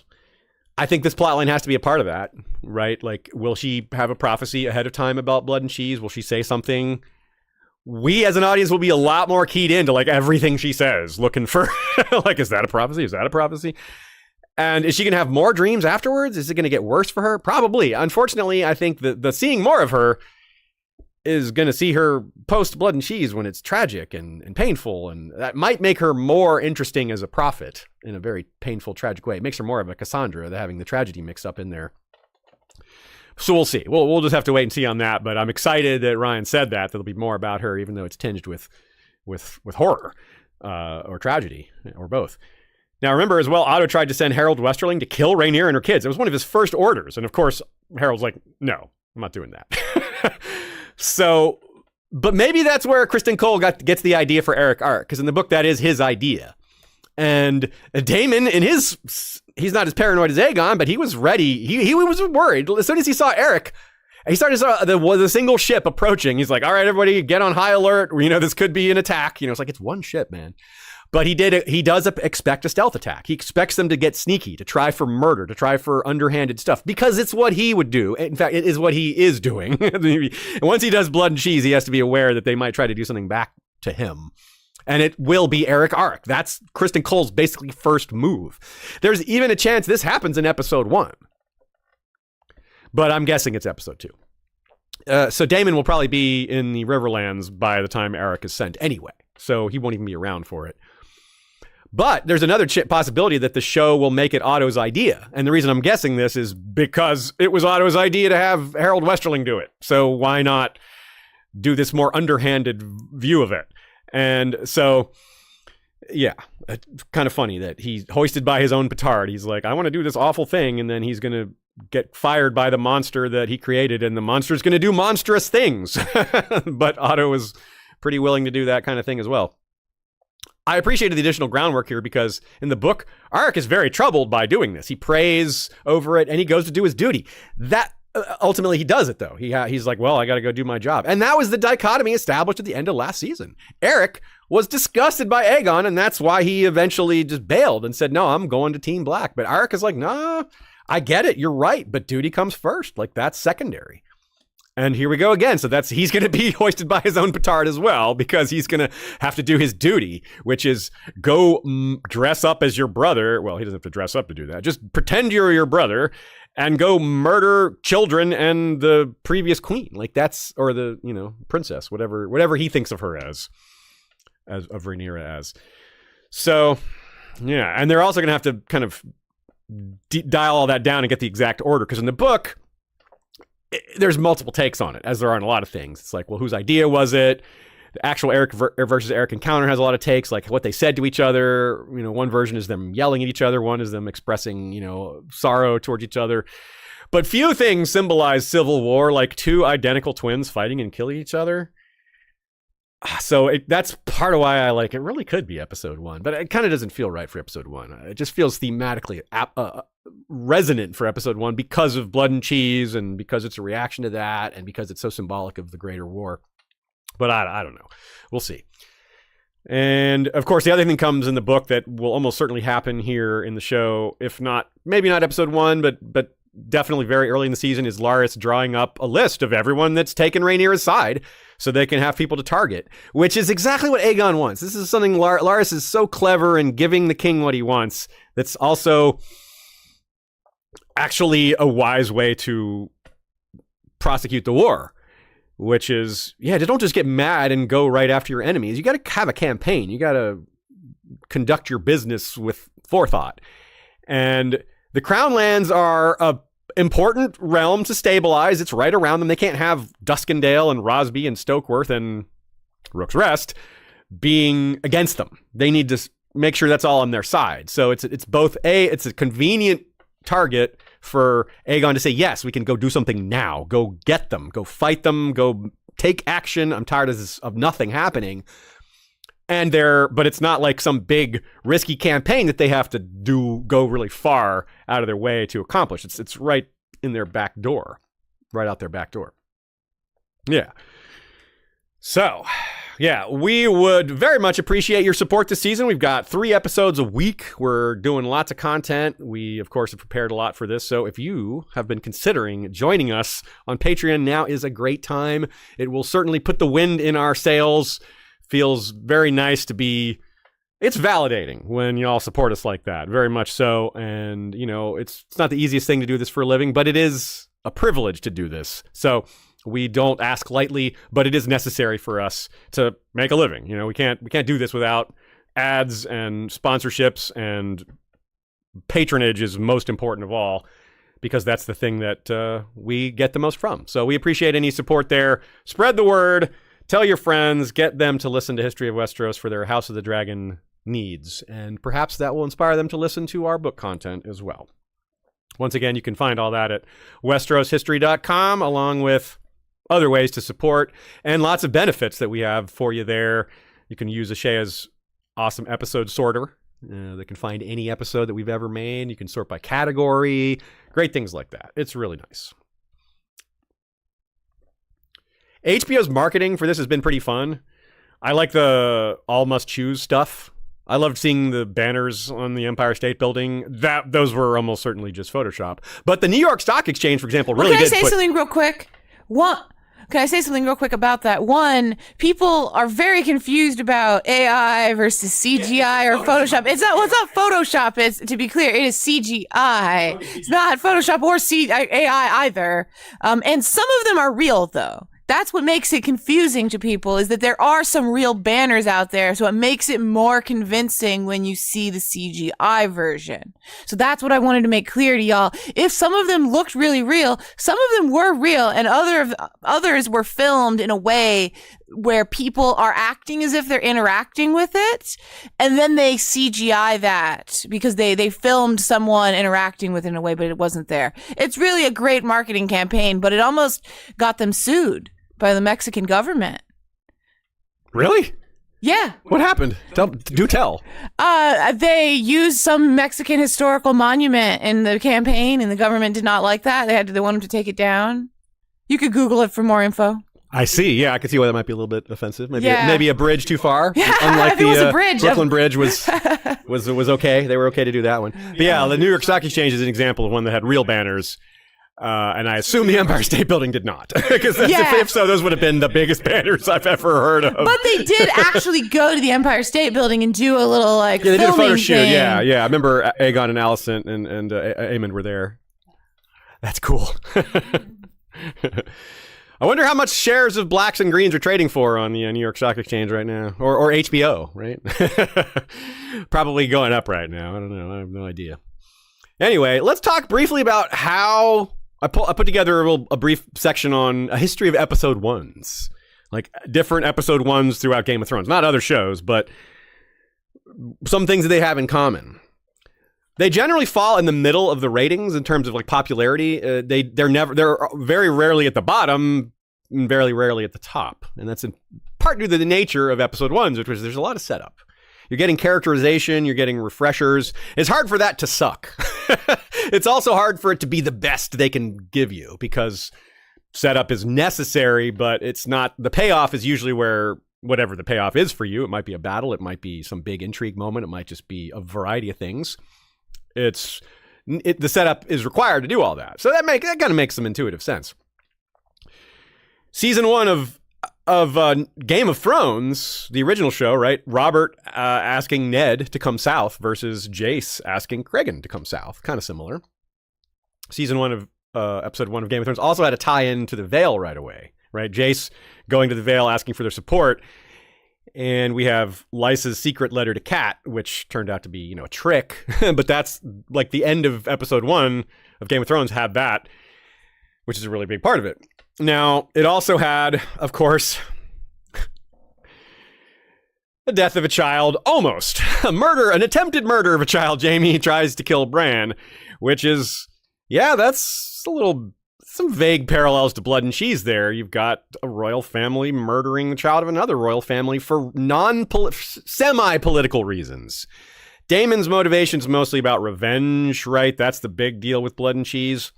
I think this plotline has to be a part of that, right? Like, will she have a prophecy ahead of time about Blood and Cheese? Will she say something? We as an audience will be a lot more keyed into like everything she says, looking for like, is that a prophecy? Is that a prophecy? And is she going to have more dreams afterwards? Is it going to get worse for her? Probably. Unfortunately, I think the seeing more of her is going to see her post Blood and Cheese when it's tragic and painful, and that might make her more interesting as a prophet in a very painful, tragic way. It makes her more of a Cassandra, having the tragedy mixed up in there. So we'll see. We'll just have to wait and see on that, but I'm excited that Ryan said that there'll be more about her, even though it's tinged with horror or tragedy, or both. Now remember as well, Otto tried to send Harold Westerling to kill Rhaenyra and her kids. It was one of his first orders, and of course Harold's like, no, I'm not doing that. So, but maybe that's where Kristen Cole gets the idea for Eric Arc, because in the book that is his idea. And Daemon, he's not as paranoid as Aegon, but he was ready. He was worried. As soon as he saw Eric, he started the single ship approaching. He's like, all right, everybody get on high alert. This could be an attack. It's like, it's one ship, man. But he does expect a stealth attack. He expects them to get sneaky, to try for murder, to try for underhanded stuff, because it's what he would do. In fact, it is what he is doing. And once he does Blood and Cheese, he has to be aware that they might try to do something back to him. And it will be Eric Arc. That's Kristen Cole's basically first move. There's even a chance this happens in episode 1. But I'm guessing it's episode 2. So Daemon will probably be in the Riverlands by the time Eric is sent anyway. So he won't even be around for it. But there's another possibility that the show will make it Otto's idea. And the reason I'm guessing this is because it was Otto's idea to have Harold Westerling do it. So why not do this more underhanded view of it? And so, yeah, it's kind of funny that he's hoisted by his own petard. He's like, I want to do this awful thing. And then he's going to get fired by the monster that he created. And the monster's going to do monstrous things. But Otto is pretty willing to do that kind of thing as well. I appreciated the additional groundwork here because in the book, Arc is very troubled by doing this. He prays over it and he goes to do his duty. That ultimately he does it though. He's like, well, I got to go do my job. And that was the dichotomy established at the end of last season. Eric was disgusted by Aegon, and that's why he eventually just bailed and said, no, I'm going to Team Black. But Arc is like, nah, I get it. You're right. But duty comes first. Like, that's secondary. And here we go again. So he's going to be hoisted by his own petard as well, because he's going to have to do his duty, which is go dress up as your brother. Well, he doesn't have to dress up to do that. Just pretend you're your brother and go murder children and the previous queen. Like that's, or the, princess, whatever he thinks of her as of Rhaenyra as. So, yeah. And they're also going to have to kind of dial all that down and get the exact order. Because in the book, there's multiple takes on it, as there are in a lot of things. It's like, well, whose idea was it? The actual Eric versus Eric encounter has a lot of takes, like what they said to each other. One version is them yelling at each other. One is them expressing, sorrow towards each other. But few things symbolize civil war like two identical twins fighting and killing each other. So that's part of why I like it. Really could be episode 1, but it kind of doesn't feel right for episode 1. It just feels thematically resonant for episode 1 because of Blood and Cheese and because it's a reaction to that and because it's so symbolic of the greater war. But I don't know. We'll see. And of course, the other thing comes in the book that will almost certainly happen here in the show, if not, maybe not episode 1, but definitely very early in the season, is Larys drawing up a list of everyone that's taken Rhaenyra's side so they can have people to target, which is exactly what Aegon wants. This is something Larys is so clever in giving the king what he wants. That's also actually a wise way to prosecute the war, which is, don't just get mad and go right after your enemies. You got to have a campaign. You got to conduct your business with forethought. And the Crown lands are a important realm to stabilize. It's right around them. They can't have Duskendale and Rosby and Stokeworth and Rook's Rest being against them. They need to make sure that's all on their side. So it's both it's a convenient target for Aegon to say, yes, we can go do something now. Go get them. Go fight them. Go take action. I'm tired of nothing happening. But it's not like some big risky campaign that they have to go really far out of their way to accomplish. It's right in their back door, right out their back door. Yeah. So, we would very much appreciate your support this season. We've got 3 episodes a week. We're doing lots of content. We, of course, have prepared a lot for this. So if you have been considering joining us on Patreon, now is a great time. It will certainly put the wind in our sails. Feels very nice to be, it's validating when you all support us like that, very much so. And, it's not the easiest thing to do this for a living, but it is a privilege to do this. So we don't ask lightly, but it is necessary for us to make a living. We can't do this without ads and sponsorships, and patronage is most important of all, because that's the thing that we get the most from. So we appreciate any support there. Spread the word. Tell your friends, get them to listen to History of Westeros for their House of the Dragon needs, and perhaps that will inspire them to listen to our book content as well. Once again, you can find all that at westeroshistory.com, along with other ways to support and lots of benefits that we have for you there. You can use Ashea's awesome episode sorter. They can find any episode that we've ever made. You can sort by category, great things like that. It's really nice. HBO's marketing for this has been pretty fun. I like the all must choose stuff. I loved seeing the banners on the Empire State Building. Those were almost certainly just Photoshop. But the New York Stock Exchange, for example, really did. Can I say something real quick? Can I say something real quick about that? One, people are very confused about AI versus CGI or Photoshop. It's not Photoshop. It's, to be clear, it is CGI. It's not Photoshop or AI either. And some of them are real, though. That's what makes it confusing to people, is that there are some real banners out there. So it makes it more convincing when you see the CGI version. So that's what I wanted to make clear to y'all. If some of them looked really real, some of them were real, and others were filmed in a way where people are acting as if they're interacting with it. And then they CGI that because they filmed someone interacting with it in a way, but it wasn't there. It's really a great marketing campaign, but it almost got them sued by the Mexican government. Really? Yeah. What happened? Do tell. They used some Mexican historical monument in the campaign, and the government did not like that. They wanted to take it down. You could Google it for more info. I see. Yeah, I can see why that might be a little bit offensive. Maybe a bridge too far. Yeah, unlike it was a bridge. Brooklyn Bridge was okay. They were okay to do that one. But yeah, the New York Stock Exchange is an example of one that had real banners. And I assume the Empire State Building did not. Because if so, those would have been the biggest banners I've ever heard of. But they did actually go to the Empire State Building and do a little they did a photo shoot. Yeah. I remember Aegon and Alicent and Aemond were there. That's cool. I wonder how much shares of blacks and greens are trading for on the New York Stock Exchange right now, or HBO, right? Probably going up right now. I don't know. I have no idea. Anyway, let's talk briefly about how I put together a brief section on a history of episode ones, like different episode ones throughout Game of Thrones, not other shows, but some things that they have in common. They generally fall in the middle of the ratings in terms of like popularity. They're very rarely at the bottom and very rarely at the top. And that's in part due to the nature of episode ones, which is there's a lot of setup. You're getting characterization, you're getting refreshers. It's hard for that to suck. It's also hard for it to be the best they can give you because setup is necessary, but it's not, the payoff is usually where whatever the payoff is for you. It might be a battle, it might be some big intrigue moment, it might just be a variety of things. The setup is required to do all that. So that kind of makes some intuitive sense. Season 1 of Game of Thrones, the original show, right? Robert asking Ned to come south versus Jace asking Cregan to come south. Kind of similar. Season 1 of episode 1 of Game of Thrones also had a tie-in to the Vale right away, right? Jace going to the Vale asking for their support. And we have Lysa's secret letter to Kat, which turned out to be, a trick. But that's like the end of episode 1 of Game of Thrones had that, which is a really big part of it. Now, it also had, of course, the death of a child, almost. An attempted murder of a child. Jaime tries to kill Bran, which is, that's some vague parallels to Blood and Cheese there. You've got a royal family murdering the child of another royal family for semi-political reasons. Daemon's motivation is mostly about revenge, right? That's the big deal with Blood and Cheese.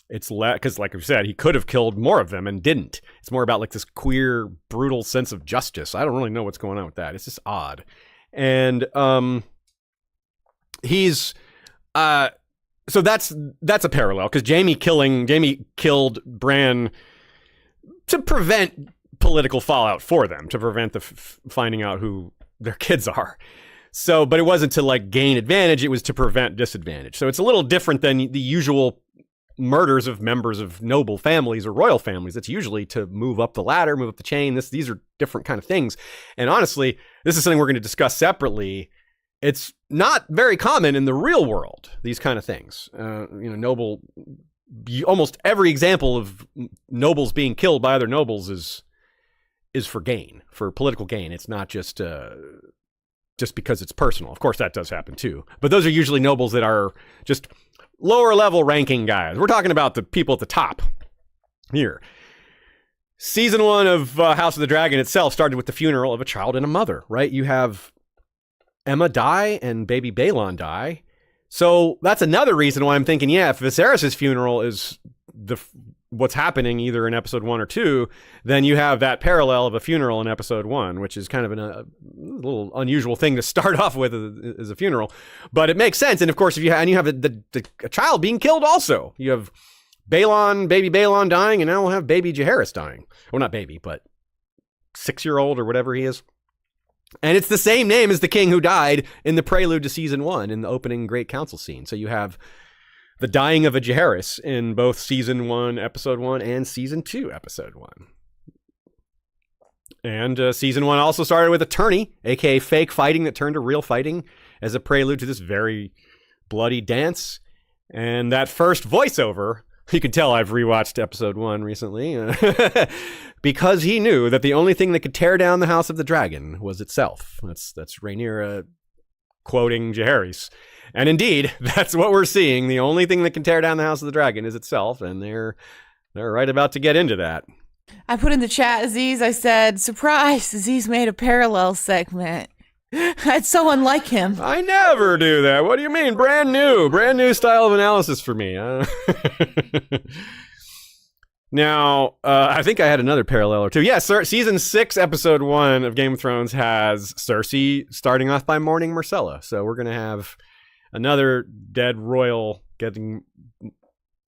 It's because, like I said, he could have killed more of them and didn't. It's more about like this queer, brutal sense of justice. I don't really know what's going on with that. It's just odd. And he's so that's a parallel because Jaime killed Bran to prevent political fallout for them, to prevent the finding out who their kids are. So, but it wasn't to like gain advantage; it was to prevent disadvantage. So it's a little different than the usual murders of members of noble families or royal families. It's usually to move up the ladder, move up the chain. These are different kind of things. And honestly, this is something we're going to discuss separately. It's not very common in the real world, these kind of things. Almost every example of nobles being killed by other nobles is for gain, for political gain. It's not just because it's personal. Of course, that does happen too. But those are usually nobles that are just lower level ranking guys. We're talking about the people at the top here. Season 1 of House of the Dragon itself started with the funeral of a child and a mother, right? You have Emma die and baby Balon die. So that's another reason why I'm thinking, if Viserys' funeral is what's happening either in episode 1 or 2, then you have that parallel of a funeral in episode 1, which is kind of a little unusual thing to start off with as a funeral. But it makes sense. And of course, you have a child being killed also. You have baby Balon dying, and now we'll have baby Jaehaerys dying. Well, not baby, but 6-year-old or whatever he is. And it's the same name as the king who died in the prelude to season 1 in the opening Great Council scene. So you have the dying of a Jaehaerys in both season 1, episode 1, and season 2, episode 1. And season 1 also started with a tourney, aka fake fighting that turned to real fighting as a prelude to this very bloody dance. And that first voiceover, you can tell I've rewatched episode 1 recently, because he knew that the only thing that could tear down the House of the Dragon was itself. That's Rhaenyra quoting Jaehaerys. And indeed, that's what we're seeing. The only thing that can tear down the House of the Dragon is itself, and they're right about to get into that. I put in the chat, Aziz, I said, surprise, Aziz made a parallel segment. That's so unlike him. I never do that. What do you mean? Brand new style of analysis for me. Now, I think I had another parallel or two. Yes, season 6, episode 1 of Game of Thrones has Cersei starting off by mourning Myrcella. So we're going to have another dead royal getting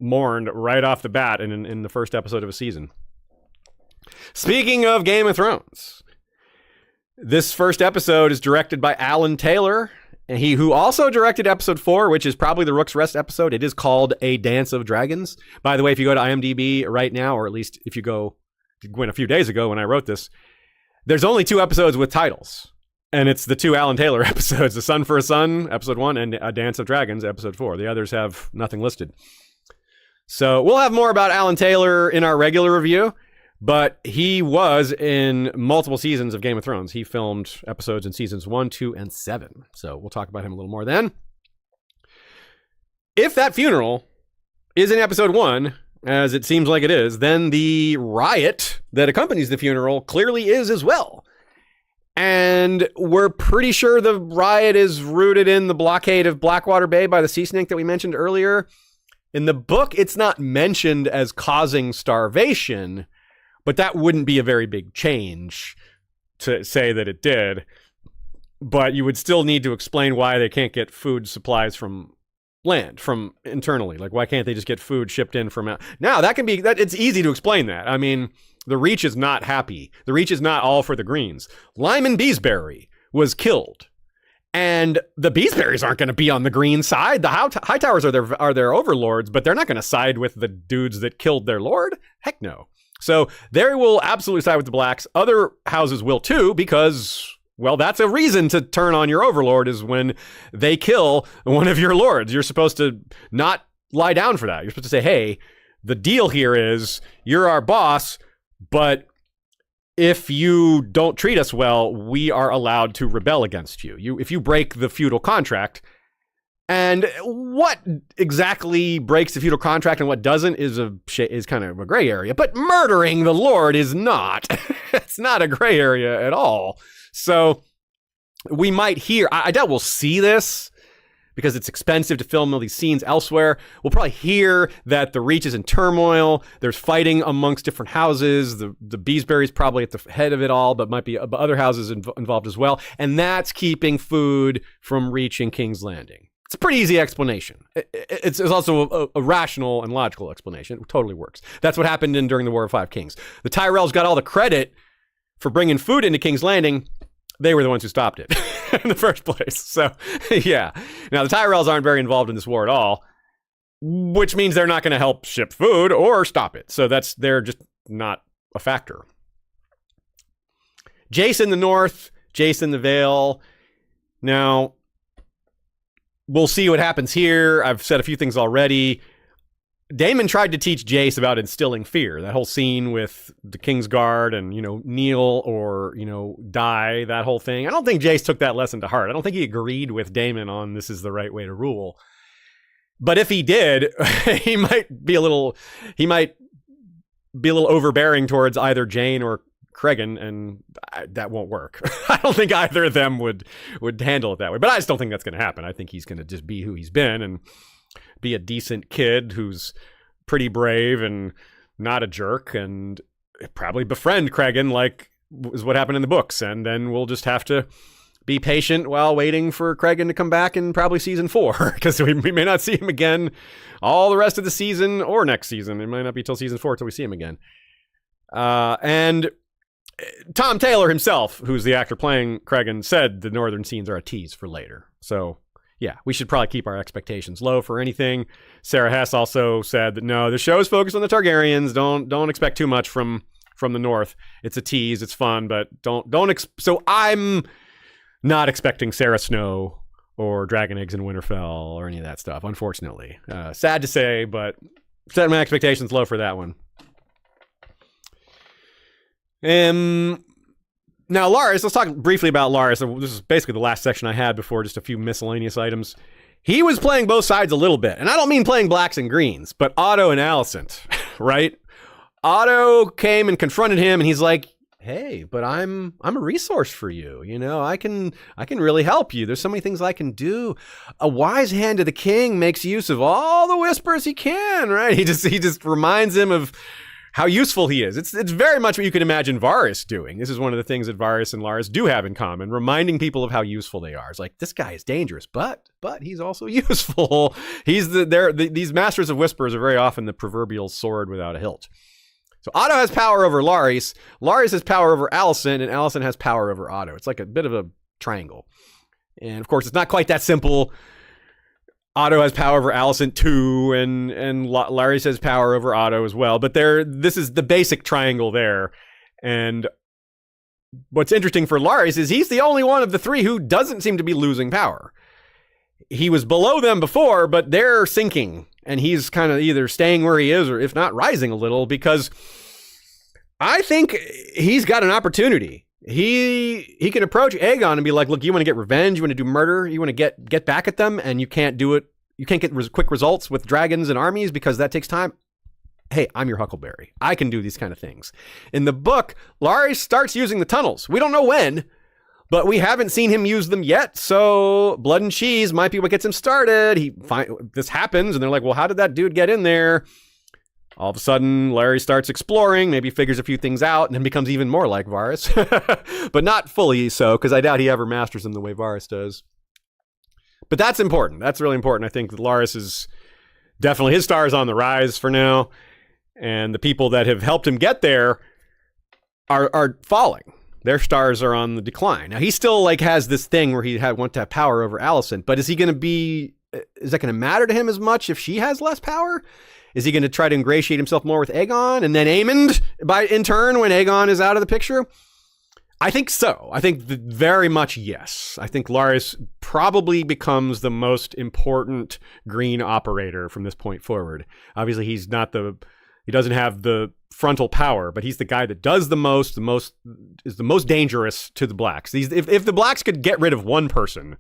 mourned right off the bat in the first episode of a season. Speaking of Game of Thrones, this first episode is directed by Alan Taylor And he who also directed episode 4, which is probably the Rook's Rest episode. It is called A Dance of Dragons. By the way, if you go to IMDb right now, or at least if you went a few days ago when I wrote this, there's only 2 episodes with titles. And it's the 2 Alan Taylor episodes, The Sun for a Son, episode 1, and A Dance of Dragons, episode 4. The others have nothing listed. So we'll have more about Alan Taylor in our regular review, but he was in multiple seasons of Game of Thrones. He filmed episodes in seasons 1, 2, and 7. So we'll talk about him a little more then. If that funeral is in episode 1, as it seems like it is, then the riot that accompanies the funeral clearly is as well. And we're pretty sure the riot is rooted in the blockade of Blackwater Bay by the sea snake that we mentioned earlier. In the book, it's not mentioned as causing starvation, but that wouldn't be a very big change to say that it did. But you would still need to explain why they can't get food supplies from land, from internally. Like, why can't they just get food shipped in from out? Now, it's easy to explain that. I mean, the Reach is not happy. The Reach is not all for the Greens. Lyman Beesbury was killed. And the Beesburys aren't going to be on the green side. The Hightowers are their overlords, but they're not going to side with the dudes that killed their lord. Heck no. So they will absolutely side with the blacks. Other houses will too, because, well, that's a reason to turn on your overlord, is when they kill one of your lords. You're supposed to not lie down for that. You're supposed to say, hey, the deal here is you're our boss, but if you don't treat us well, we are allowed to rebel against you. If you break the feudal contract. And what exactly breaks the feudal contract and what doesn't is kind of a gray area. But murdering the Lord is not. It's not a gray area at all. So we might hear, I doubt we'll see this because it's expensive to film all these scenes elsewhere. We'll probably hear that the Reach is in turmoil. There's fighting amongst different houses. The Beesbury's probably at the head of it all, but might be other houses involved as well. And that's keeping food from reaching King's Landing. It's a pretty easy explanation. It's also a rational and logical explanation. It totally works. That's what happened during the War of Five Kings. The Tyrells got all the credit for bringing food into King's Landing. They were the ones who stopped it in the first place. So, yeah. Now, the Tyrells aren't very involved in this war at all, which means they're not going to help ship food or stop it. So they're just not a factor. Jace in the north, Jace in the Vale. Now, we'll see what happens here. I've said a few things already. Daemon tried to teach Jace about instilling fear. That whole scene with the King's Guard and, kneel or, die, that whole thing. I don't think Jace took that lesson to heart. I don't think he agreed with Daemon on this is the right way to rule. But if he did, he might be a little overbearing towards either Jane or Cregan, and that won't work. I don't think either of them would handle it that way. But I just don't think that's going to happen. I think he's going to just be who he's been and be a decent kid who's pretty brave and not a jerk, and probably befriend Cregan like is what happened in the books. And then we'll just have to be patient while waiting for Cregan to come back in probably season 4, because we may not see him again all the rest of the season or next season. It might not be till season 4 till we see him again. And Tom Taylor himself, who's the actor playing Cregan, said the northern scenes are a tease for later. So yeah, we should probably keep our expectations low for anything. Sarah Hess also said that no, the show is focused on the Targaryens. Don't expect too much from the north. It's a tease. It's fun, but so I'm not expecting Sarah Snow or dragon eggs in Winterfell or any of that stuff, unfortunately. Sad to say, but set my expectations low for that one. Now, Larys, let's talk briefly about Larys. This is basically the last section I had before just a few miscellaneous items. He was playing both sides a little bit, and I don't mean playing blacks and greens, but Otto and Alicent, right? Otto came and confronted him, and he's like, hey, but I'm a resource for you. I can really help you. There's so many things I can do. A wise hand of the king makes use of all the whispers he can, right? He just reminds him of how useful he is. It's very much what you can imagine Varys doing. This is one of the things that Varys and Larys do have in common, reminding people of how useful they are. It's like, this guy is dangerous, but he's also useful. He's these masters of whispers are very often the proverbial sword without a hilt. So Otto has power over Larys. Larys has power over Alicent, and Alicent has power over Otto. It's like a bit of a triangle. And of course, it's not quite that simple. Otto has power over Alicent too, and Larys has power over Otto as well. But this is the basic triangle there. And what's interesting for Larys is he's the only one of the three who doesn't seem to be losing power. He was below them before, but they're sinking. And he's kind of either staying where he is or if not rising a little, because I think he's got an opportunity. He can approach Aegon and be like, look, you want to get revenge, you want to do murder, you want to get back at them, and you can't do it. You can't get quick results with dragons and armies because that takes time. Hey, I'm your Huckleberry. I can do these kind of things. In the book, Larys starts using the tunnels. We don't know when, but we haven't seen him use them yet. So blood and cheese might be what gets him started. This happens, and they're like, well, how did that dude get in there? All of a sudden, Larry starts exploring, maybe figures a few things out, and then becomes even more like Varys. But not fully so, because I doubt he ever masters them the way Varys does. But that's important. That's really important. I think that Larys is definitely, his star is on the rise for now. And the people that have helped him get there are falling. Their stars are on the decline. Now, he still has this thing where he wants to have power over Alicent, but is that going to matter to him as much if she has less power? Is he going to try to ingratiate himself more with Aegon and then Aemond in turn when Aegon is out of the picture? I think so. I think very much yes. I think Larys probably becomes the most important green operator from this point forward. Obviously, he doesn't have the frontal power, but he's the guy that does the most is the most dangerous to the Blacks. If the Blacks could get rid of one person,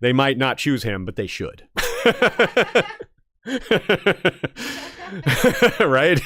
they might not choose him, but they should. Right?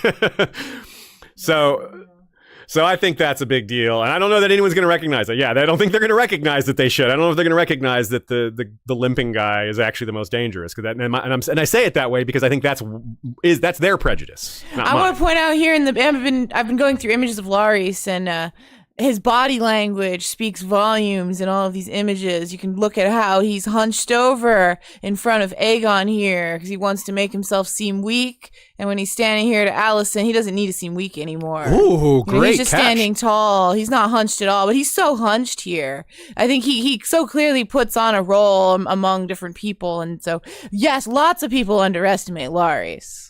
So I think that's a big deal, and I don't know that anyone's going to recognize it. Yeah, I don't think they're going to recognize that they should. I don't know if they're going to recognize that the limping guy is actually the most dangerous. And I say it that way because I think that's their prejudice. I want to point out here I've been going through images of Larys, and his body language speaks volumes in all of these images. You can look at how he's hunched over in front of Aegon here because he wants to make himself seem weak. And when he's standing here to Alicent, he doesn't need to seem weak anymore. Ooh, great He's just catch. standing tall. He's not hunched at all, but he's so hunched here. I think he so clearly puts on a role among different people. And so, yes, lots of people underestimate Larys.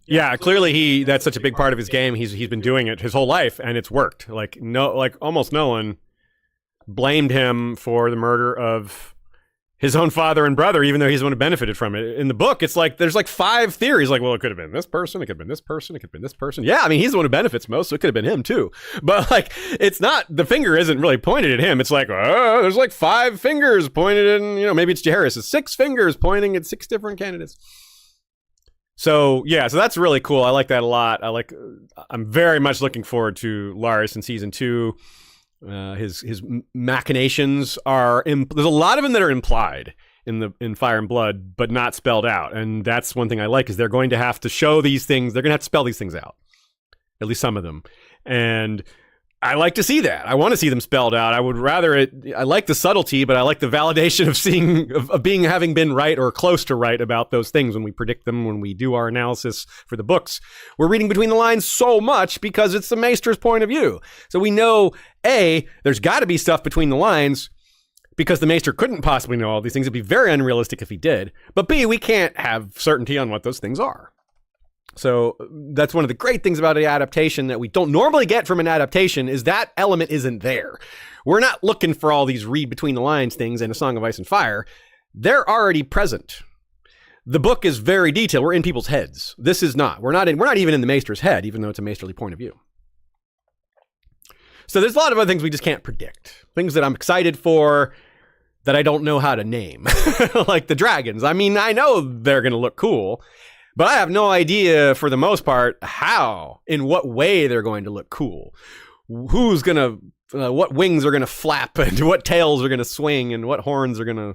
Yeah, clearly that's such a big part of his game. He's been doing it his whole life, and it's worked. Almost no one blamed him for the murder of his own father and brother, even though he's the one who benefited from it. In the book, it's there's 5 theories. Well, it could have been this person, it could have been this person, it could have been this person. Yeah, I mean, he's the one who benefits most, so it could have been him too. But it's not, the finger isn't really pointed at him. It's there's 5 fingers pointed in, maybe it's Jaehaerys. 6 fingers pointing at 6 different candidates. So that's really cool. I like that a lot. I'm very much looking forward to Larys in season 2. His machinations there's a lot of them that are implied in Fire and Blood, but not spelled out. And that's one thing I like, is they're going to have to show these things. They're going to have to spell these things out, at least some of them. And I like to see that. I want to see them spelled out. I would rather I like the subtlety, but I like the validation of having been right or close to right about those things when we predict them, when we do our analysis for the books. We're reading between the lines so much because it's the Maester's point of view. So we know, A, there's got to be stuff between the lines because the Maester couldn't possibly know all these things. It'd be very unrealistic if he did. But B, we can't have certainty on what those things are. So that's one of the great things about an adaptation that we don't normally get from an adaptation, is that element isn't there. We're not looking for all these read between the lines things in A Song of Ice and Fire. They're already present. The book is very detailed. We're in people's heads. This is not. We're not even in the Maester's head, even though it's a Maesterly point of view. So there's a lot of other things we just can't predict. Things that I'm excited for that I don't know how to name. Like the dragons. I mean, I know they're going to look cool, but I have no idea, for the most part, in what way they're going to look cool. Who's going to, what wings are going to flap, and what tails are going to swing, and what horns are going to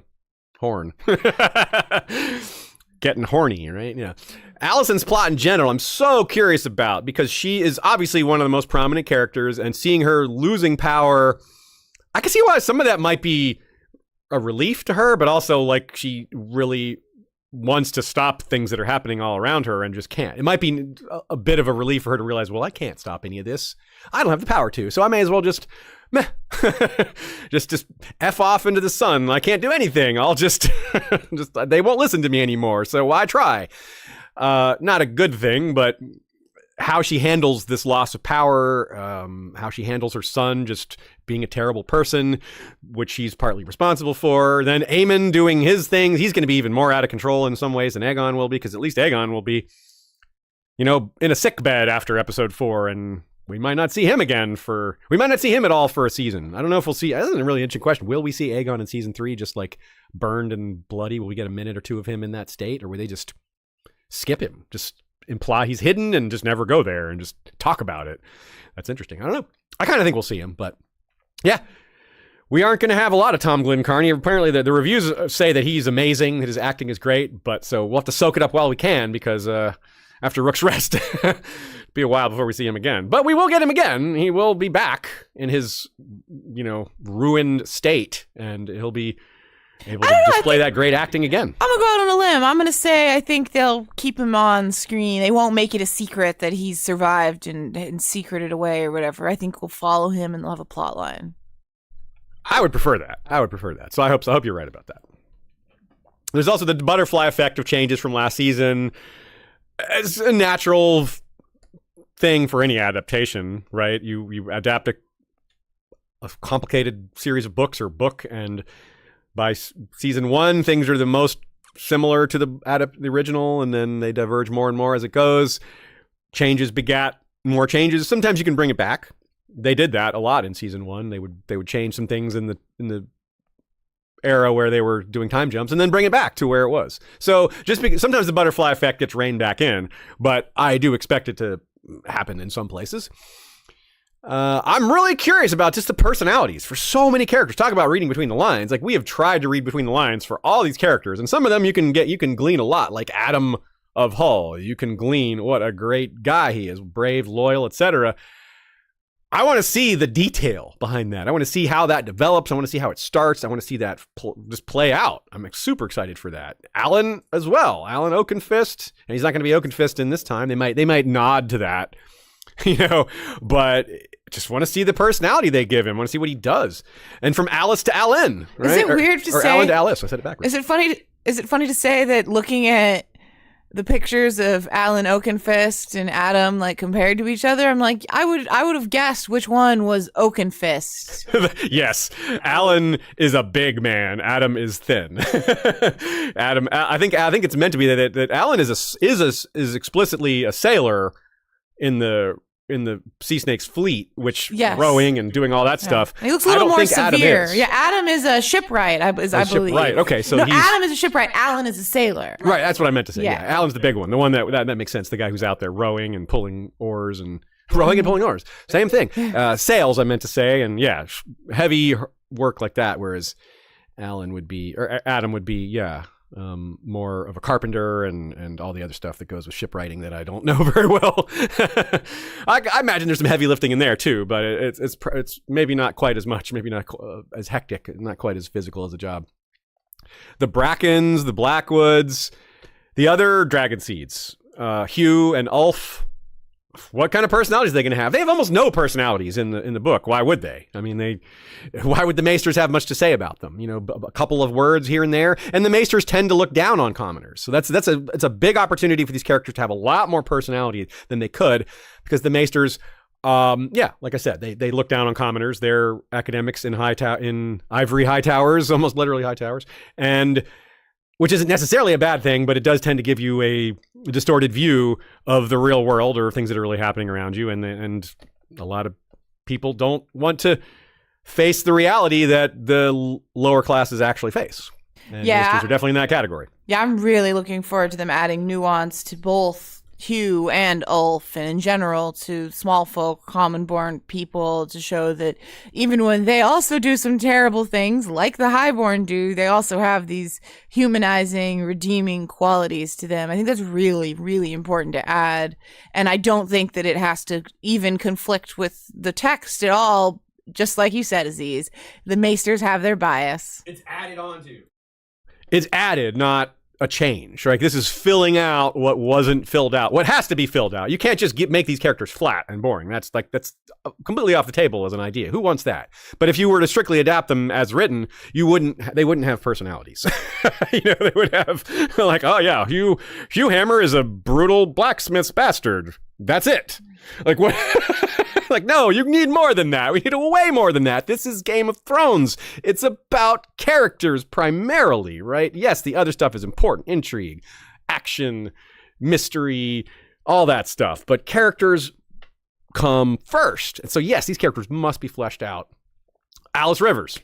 horn. Getting horny, right? Yeah. Alicent's plot in general, I'm so curious about, because she is obviously one of the most prominent characters, and seeing her losing power, I can see why some of that might be a relief to her, but also she really wants to stop things that are happening all around her and just can't. It might be a bit of a relief for her to realize, well, I can't stop any of this. I don't have the power to, so I may as well just meh. just F off into the sun. I can't do anything. I'll just they won't listen to me anymore, so why try? Not a good thing, but how she handles this loss of power, how she handles her son just being a terrible person, which she's partly responsible for. Then Aemon doing his things. He's going to be even more out of control in some ways than Aegon will be, because at least Aegon will be, in a sick bed after episode 4, and we might not see him we might not see him at all for a season. I don't know if we'll see. That's a really interesting question. Will we see Aegon in season 3 just like burned and bloody? Will we get a minute or two of him in that state, or will they just skip him? Just imply he's hidden and just never go there and just talk about it. That's interesting. I don't know. I kind of think we'll see him, but yeah, we aren't going to have a lot of Tom Glencarney. Apparently the reviews say that he's amazing, that his acting is great, but so we'll have to soak it up while we can, because after Rook's Rest, it'll be a while before we see him again. But we will get him again. He will be back in his, ruined state, and he'll be able to display that great acting again. I'm going to go out on a limb. I'm going to say I think they'll keep him on screen. They won't make it a secret that he's survived and secreted away or whatever. I think we'll follow him and they'll have a plot line. I would prefer that. So I hope you're right about that. There's also the butterfly effect of changes from last season. It's a natural thing for any adaptation, right? You adapt a complicated series of books or book, and by season 1, things are the most similar to the original, and then they diverge more and more as it goes. Changes begat more changes. Sometimes you can bring it back. They did that a lot in season 1. They would change some things in the era where they were doing time jumps and then bring it back to where it was. So sometimes the butterfly effect gets reined back in, but I do expect it to happen in some places. I'm really curious about just the personalities for so many characters. Talk about reading between the lines. Like, we have tried to read between the lines for all these characters, and some of them you can glean a lot, like Adam of Hull. You can glean what a great guy he is, brave, loyal, etc. I want to see the detail behind that. I want to see how that develops. I want to see how it starts. I want to see that just play out. I'm super excited for that. Alan as well. Alan Oakenfist, and he's not going to be Oakenfist in this time. They might nod to that, but just want to see the personality they give him. I want to see what he does. And from Alice to Alan, right? Is it weird to say? Or Alan to Alice. I said it backwards. Is it funny to say that looking at the pictures of Alan Oakenfist and Adam, like, compared to each other, I'm like, I would have guessed which one was Oakenfist. Yes, Alan is a big man. Adam is thin. Adam, I think it's meant to be that Alan is explicitly a sailor in the Sea Snake's fleet, which rowing and doing all that stuff. He looks a little more severe. Adam is a shipwright, I believe. Shipwright. Okay, so Adam is a shipwright. Alan is a sailor. Right, that's what I meant to say. Yeah. Alan's the big one, the one that makes sense. The guy who's out there rowing and pulling oars and same thing. Sails, I meant to say, and heavy work like that. Whereas Adam would be more of a carpenter and all the other stuff that goes with shipwrighting that I don't know very well. I imagine there's some heavy lifting in there too, but it's maybe not quite as much, maybe not as hectic, not quite as physical as a job. The Brackens, the Blackwoods, the other dragon seeds, Hugh and Ulf. What kind of personalities are they going to have? They have almost no personalities in the book. Why would they? I mean, why would the Maesters have much to say about them? A couple of words here and there. And the Maesters tend to look down on commoners. So it's a big opportunity for these characters to have a lot more personality than they could, because the Maesters, like I said, they look down on commoners. They're academics in ivory high towers, almost literally high towers, and which isn't necessarily a bad thing, but it does tend to give you a distorted view of the real world or things that are really happening around you. And a lot of people don't want to face the reality that the lower classes actually face. And Maesters are definitely in that category. Yeah, I'm really looking forward to them adding nuance to both Hugh and Ulf, and in general to small folk, common-born people, to show that even when they also do some terrible things, like the Highborn do, they also have these humanizing, redeeming qualities to them. I think that's really, really important to add, and I don't think that it has to even conflict with the text at all. Just like you said, Aziz, the Maesters have their bias. It's added onto. It's added, not a change, right? This is filling out what wasn't filled out, what has to be filled out. You can't just make these characters flat and boring. That's completely off the table as an idea. Who wants that? But if you were to strictly adapt them as written, they wouldn't have personalities. They would have like, oh yeah, Hugh Hammer is a brutal blacksmith's bastard. That's it. Like what? Like, no, you need more than that. We need way more than that. This is Game of Thrones. It's about characters primarily, right? Yes, the other stuff is important. Intrigue, action, mystery, all that stuff. But characters come first. And so, yes, these characters must be fleshed out. Alice Rivers.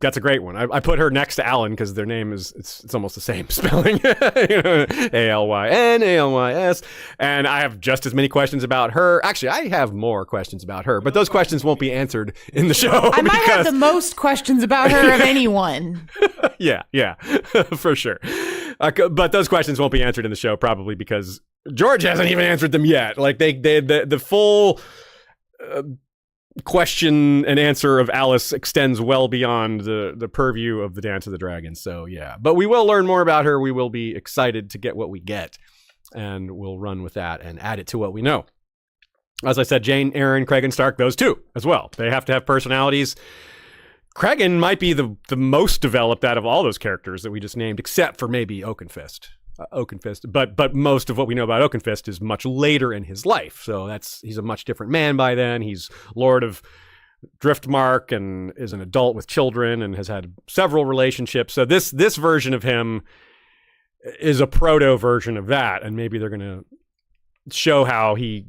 That's a great one. I put her next to Alan because their name it's almost the same spelling. Alyn, Alys. And I have just as many questions about her. Actually, I have more questions about her, but those questions won't be answered in the show. I might have the most questions about her of anyone. Yeah, for sure. But those questions won't be answered in the show probably because George hasn't even answered them yet. Like the full question and answer of Alice extends well beyond the purview of the Dance of the Dragon. So yeah, but we will learn more about her. We will be excited to get what we get, and we'll run with that and add it to what we know. As I said, Jane, Aaron, Cregan Stark, those two as well. They have to have personalities. Cregan might be the most developed out of all those characters that we just named, except for maybe Oakenfist. But most of what we know about Oakenfist is much later in his life. So he's a much different man by then. He's Lord of Driftmark and is an adult with children and has had several relationships. So this version of him is a proto version of that, and maybe they're going to show how he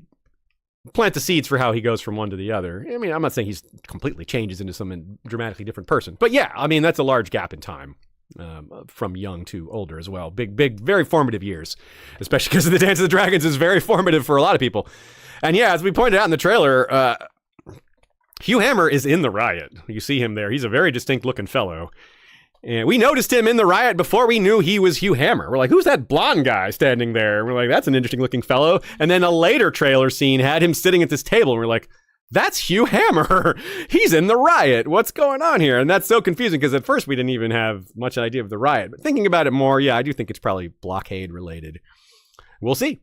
plant the seeds for how he goes from one to the other. I mean, I'm not saying he's completely changes into some dramatically different person, but yeah, I mean that's a large gap in time. From young to older as well. Big, very formative years, especially because the Dance of the Dragons is very formative for a lot of people. And yeah, as we pointed out in the trailer, Hugh Hammer is in the riot. You see him there. He's a very distinct looking fellow. And we noticed him in the riot before we knew he was Hugh Hammer. We're like, who's that blonde guy standing there? And we're like, that's an interesting looking fellow. And then a later trailer scene had him sitting at this table. And we're like, that's Hugh Hammer. He's in the riot. What's going on here? And that's so confusing because at first we didn't even have much idea of the riot. But thinking about it more, yeah, I do think it's probably blockade related. We'll see.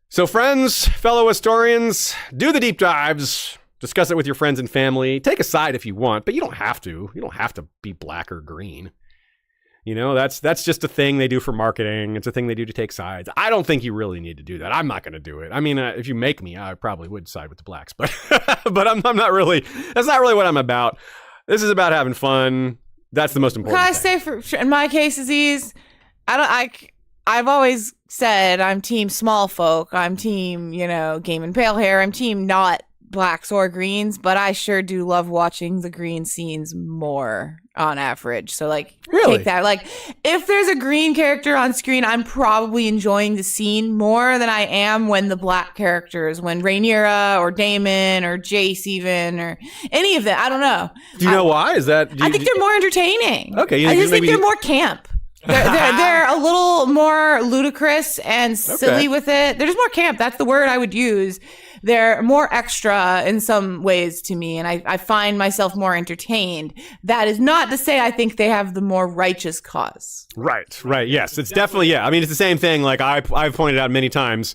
So friends, fellow historians, do the deep dives. Discuss it with your friends and family. Take a side if you want, but you don't have to. You don't have to be black or green. You know, that's just a thing they do for marketing. It's a thing they do to take sides. I don't think you really need to do that. I'm not going to do it. I mean, if you make me, I probably would side with the blacks, but but I'm not really. That's not really what I'm about. This is about having fun. That's the most important. Can I say, in my case, Aziz, I've always said I'm team small folk. I'm team, game and pale hair. I'm team not blacks or greens, but I sure do love watching the green scenes more on average. So really? Take that. If there's a green character on screen, I'm probably enjoying the scene more than I am when the black characters, when Rhaenyra or Daemon or Jace even, or any of them. I don't know. Do you know why? Is that? I think they're more entertaining. Okay. I just think they're more camp. They're a little more ludicrous and silly with it. They're just more camp. That's the word I would use. They're more extra in some ways to me, and I find myself more entertained. That is not to say I think they have the more righteous cause. Right. Yes, it's definitely, yeah. I mean, it's the same thing. Like I've pointed out many times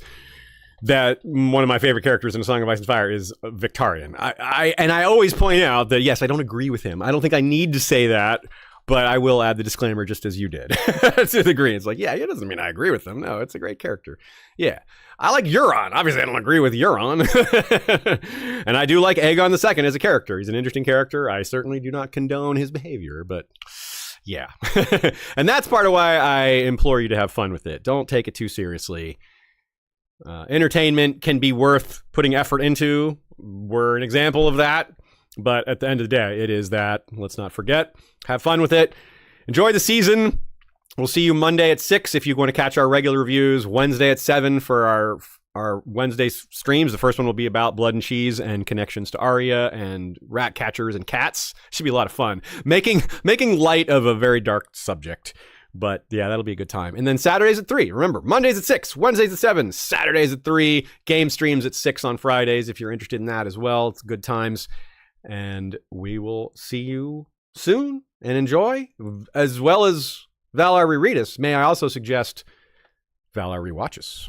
that one of my favorite characters in A Song of Ice and Fire is Victarion. I always point out that, yes, I don't agree with him. I don't think I need to say that. But I will add the disclaimer just as you did to the green. It's like, yeah, it doesn't mean I agree with them. No, it's a great character. Yeah. I like Euron. Obviously, I don't agree with Euron. And I do like Aegon II as a character. He's an interesting character. I certainly do not condone his behavior, but yeah. And that's part of why I implore you to have fun with it. Don't take it too seriously. Entertainment can be worth putting effort into. We're an example of that. But at the end of the day, it is that. Let's not forget. Have fun with it. Enjoy the season. We'll see you Monday at 6 if you want to catch our regular reviews. Wednesday at 7 for our Wednesday streams. The first one will be about Blood and Cheese and connections to Arya and rat catchers and cats. Should be a lot of fun. Making light of a very dark subject. But yeah, that'll be a good time. And then Saturdays at 3. Remember, Mondays at 6, Wednesdays at 7, Saturdays at 3, game streams at 6 on Fridays if you're interested in that as well. It's good times. And we will see you soon and enjoy, as well as Valar reread us, may I also suggest Valar rewatch us.